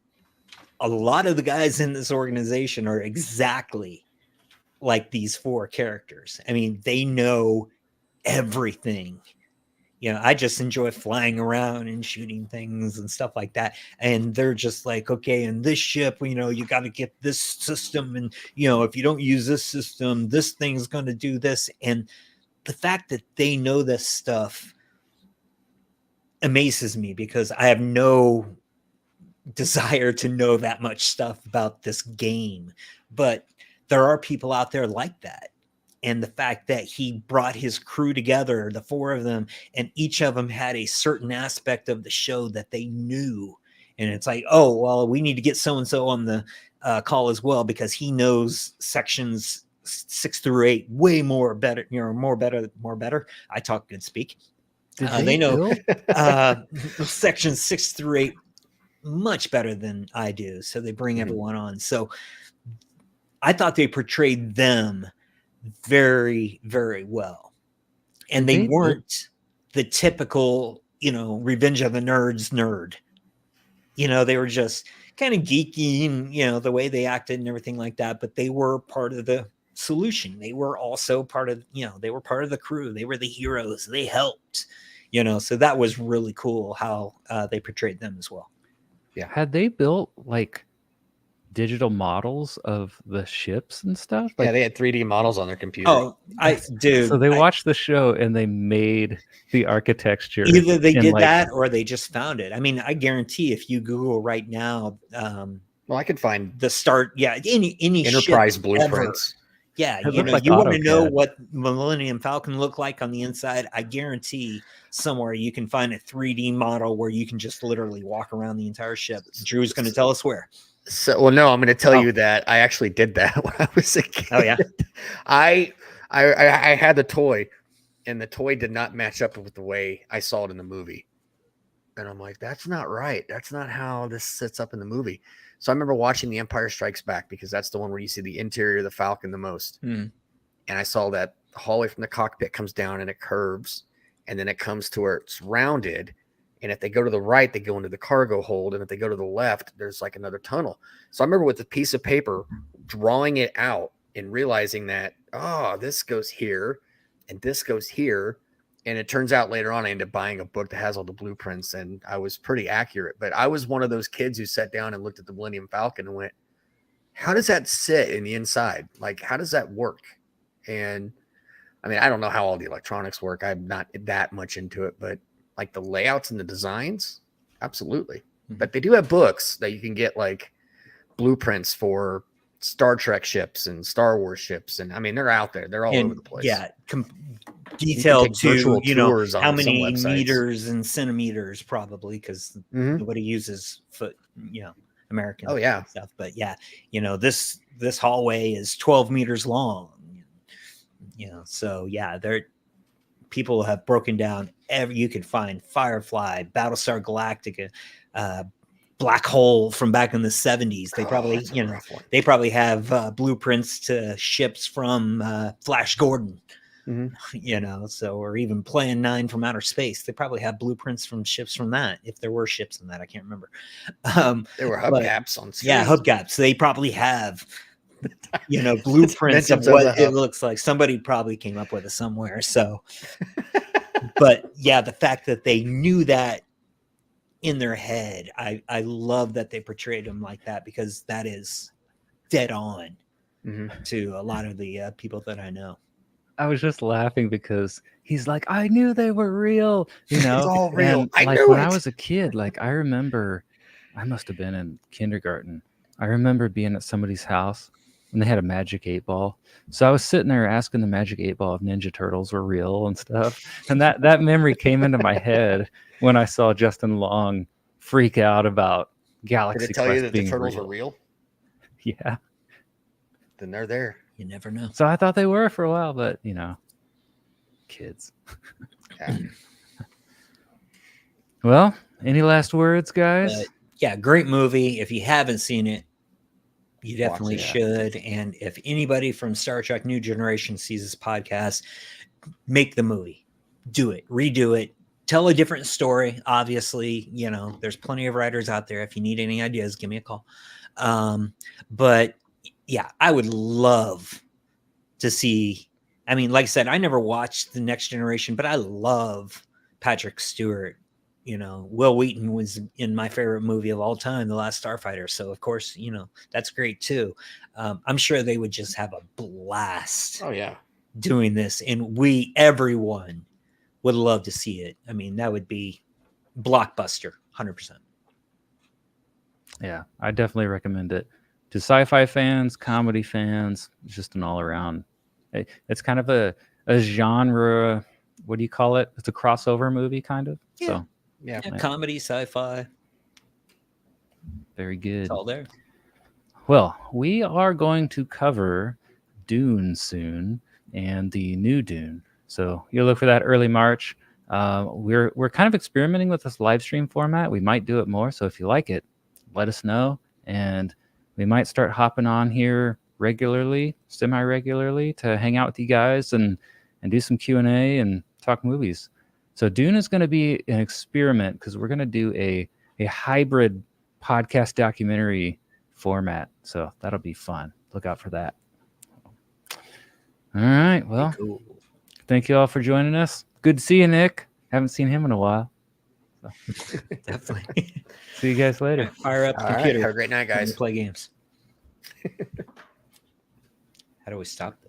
a lot of the guys in this organization are exactly like these four characters. I mean, they know everything. I just enjoy flying around and shooting things and stuff like that. And they're just like, okay, in this ship, you got to get this system. And, if you don't use this system, this thing's going to do this. And the fact that they know this stuff amazes me, because I have no desire to know that much stuff about this game. But there are people out there like that. and the fact that he brought his crew together, the 4 of them, and each of them had a certain aspect of the show that they knew. And it's like, oh, well, we need to get so-and-so on the call as well, because he knows sections 6 through 8 way more better, more better. I talk good speak. They know sections 6 through 8 much better than I do. So they bring everyone on. So I thought they portrayed them very, very well. And they weren't the typical, Revenge of the Nerds nerd. They were just kind of geeky and, the way they acted and everything like that. But they were part of the solution. They were also part of, they were part of the crew. They were the heroes. They helped, so that was really cool how they portrayed them as well. Yeah. Had they built like digital models of the ships and stuff? Like, yeah, they had 3D models on their computer. Oh, So they watched the show and they made the architecture. Either they did that or they just found it. I mean, I guarantee if you Google right now, well, I could find the start. Yeah, any Enterprise ship blueprints. Ever. Yeah, like you want to know what Millennium Falcon looked like on the inside. I guarantee somewhere you can find a 3D model where you can just literally walk around the entire ship. Drew's going to tell us where. So, well, no, I'm going to tell you that I actually did that when I was a kid. Oh yeah, I had the toy, and the toy did not match up with the way I saw it in the movie, and I'm like, that's not right. That's not how this sits up in the movie. So I remember watching The Empire Strikes Back, because that's the one where you see the interior of the Falcon the most, and I saw that the hallway from the cockpit comes down and it curves, and then it comes to where it's rounded. And if they go to the right, they go into the cargo hold. And if they go to the left, there's like another tunnel. So I remember with a piece of paper, drawing it out and realizing that, oh, this goes here and this goes here. And it turns out later on, I ended up buying a book that has all the blueprints, and I was pretty accurate. But I was one of those kids who sat down and looked at the Millennium Falcon and went, how does that sit in the inside? Like, how does that work? And I mean, I don't know how all the electronics work. I'm not that much into it, but like the layouts and the designs, absolutely. But they do have books that you can get, like blueprints for Star Trek ships and Star Wars ships, and I mean, they're out there. They're all over the place. Yeah, detailed to how many meters and centimeters, probably, because nobody uses foot, American. Oh yeah, stuff. But yeah, this hallway is 12 meters long. So yeah, people have broken down you can find Firefly, Battlestar Galactica, Black Hole from back in the 70s. They probably, they probably have blueprints to ships from Flash Gordon, so, or even Plan 9 from Outer Space. They probably have blueprints from ships from that, if there were ships in that. I can't remember. There were hubcaps on screen. Yeah, hubcaps. They probably have blueprints of what it looks like. Somebody probably came up with it somewhere. So, but yeah, the fact that they knew that in their head, I love that they portrayed them like that, because that is dead on to a lot of the people that I know. I was just laughing because he's like, I knew they were real, It's all real. And, like, when I was a kid, like, I remember, I must have been in kindergarten. I remember being at somebody's house and they had a Magic 8-Ball. So I was sitting there asking the Magic 8-Ball if Ninja Turtles were real and stuff. And that memory came into my head when I saw Justin Long freak out about Galaxy Quest. Did it tell you that being the turtles real. are real? Yeah. Then they're there. You never know. So I thought they were for a while, but kids. Yeah. Well, any last words, guys? Yeah, great movie. If you haven't seen it, you definitely should. And if anybody from Star Trek New Generation sees this podcast, make the movie. Do it. Redo it. Tell a different story. Obviously, there's plenty of writers out there. If you need any ideas, give me a call. But yeah, I would love to see. I mean, like I said, I never watched The Next Generation, but I love Patrick Stewart. Will Wheaton was in my favorite movie of all time, The Last Starfighter. So of course, that's great too. I'm sure they would just have a blast. Oh yeah, doing this, and everyone would love to see it. I mean, that would be blockbuster, 100%. Yeah, I definitely recommend it to sci-fi fans, comedy fans, just an all-around It's kind of a genre. What do you call it? It's a crossover movie, kind of. Yeah. So yeah, comedy, sci-fi. Very good. It's all there. Well, we are going to cover Dune soon, and the new Dune. So you'll look for that early March. We're kind of experimenting with this live stream format. We might do it more. So if you like it, let us know, and we might start hopping on here regularly, semi-regularly, to hang out with you guys and do some Q&A and talk movies. So Dune is going to be an experiment because we're going to do a hybrid podcast documentary format. So that'll be fun. Look out for that. All right. Well, Cool. Thank you all for joining us. Good to see you, Nick. Haven't seen him in a while. So. Definitely. See you guys later. Fire up the All computer. right, have a great night, guys. Play games. How do we stop this?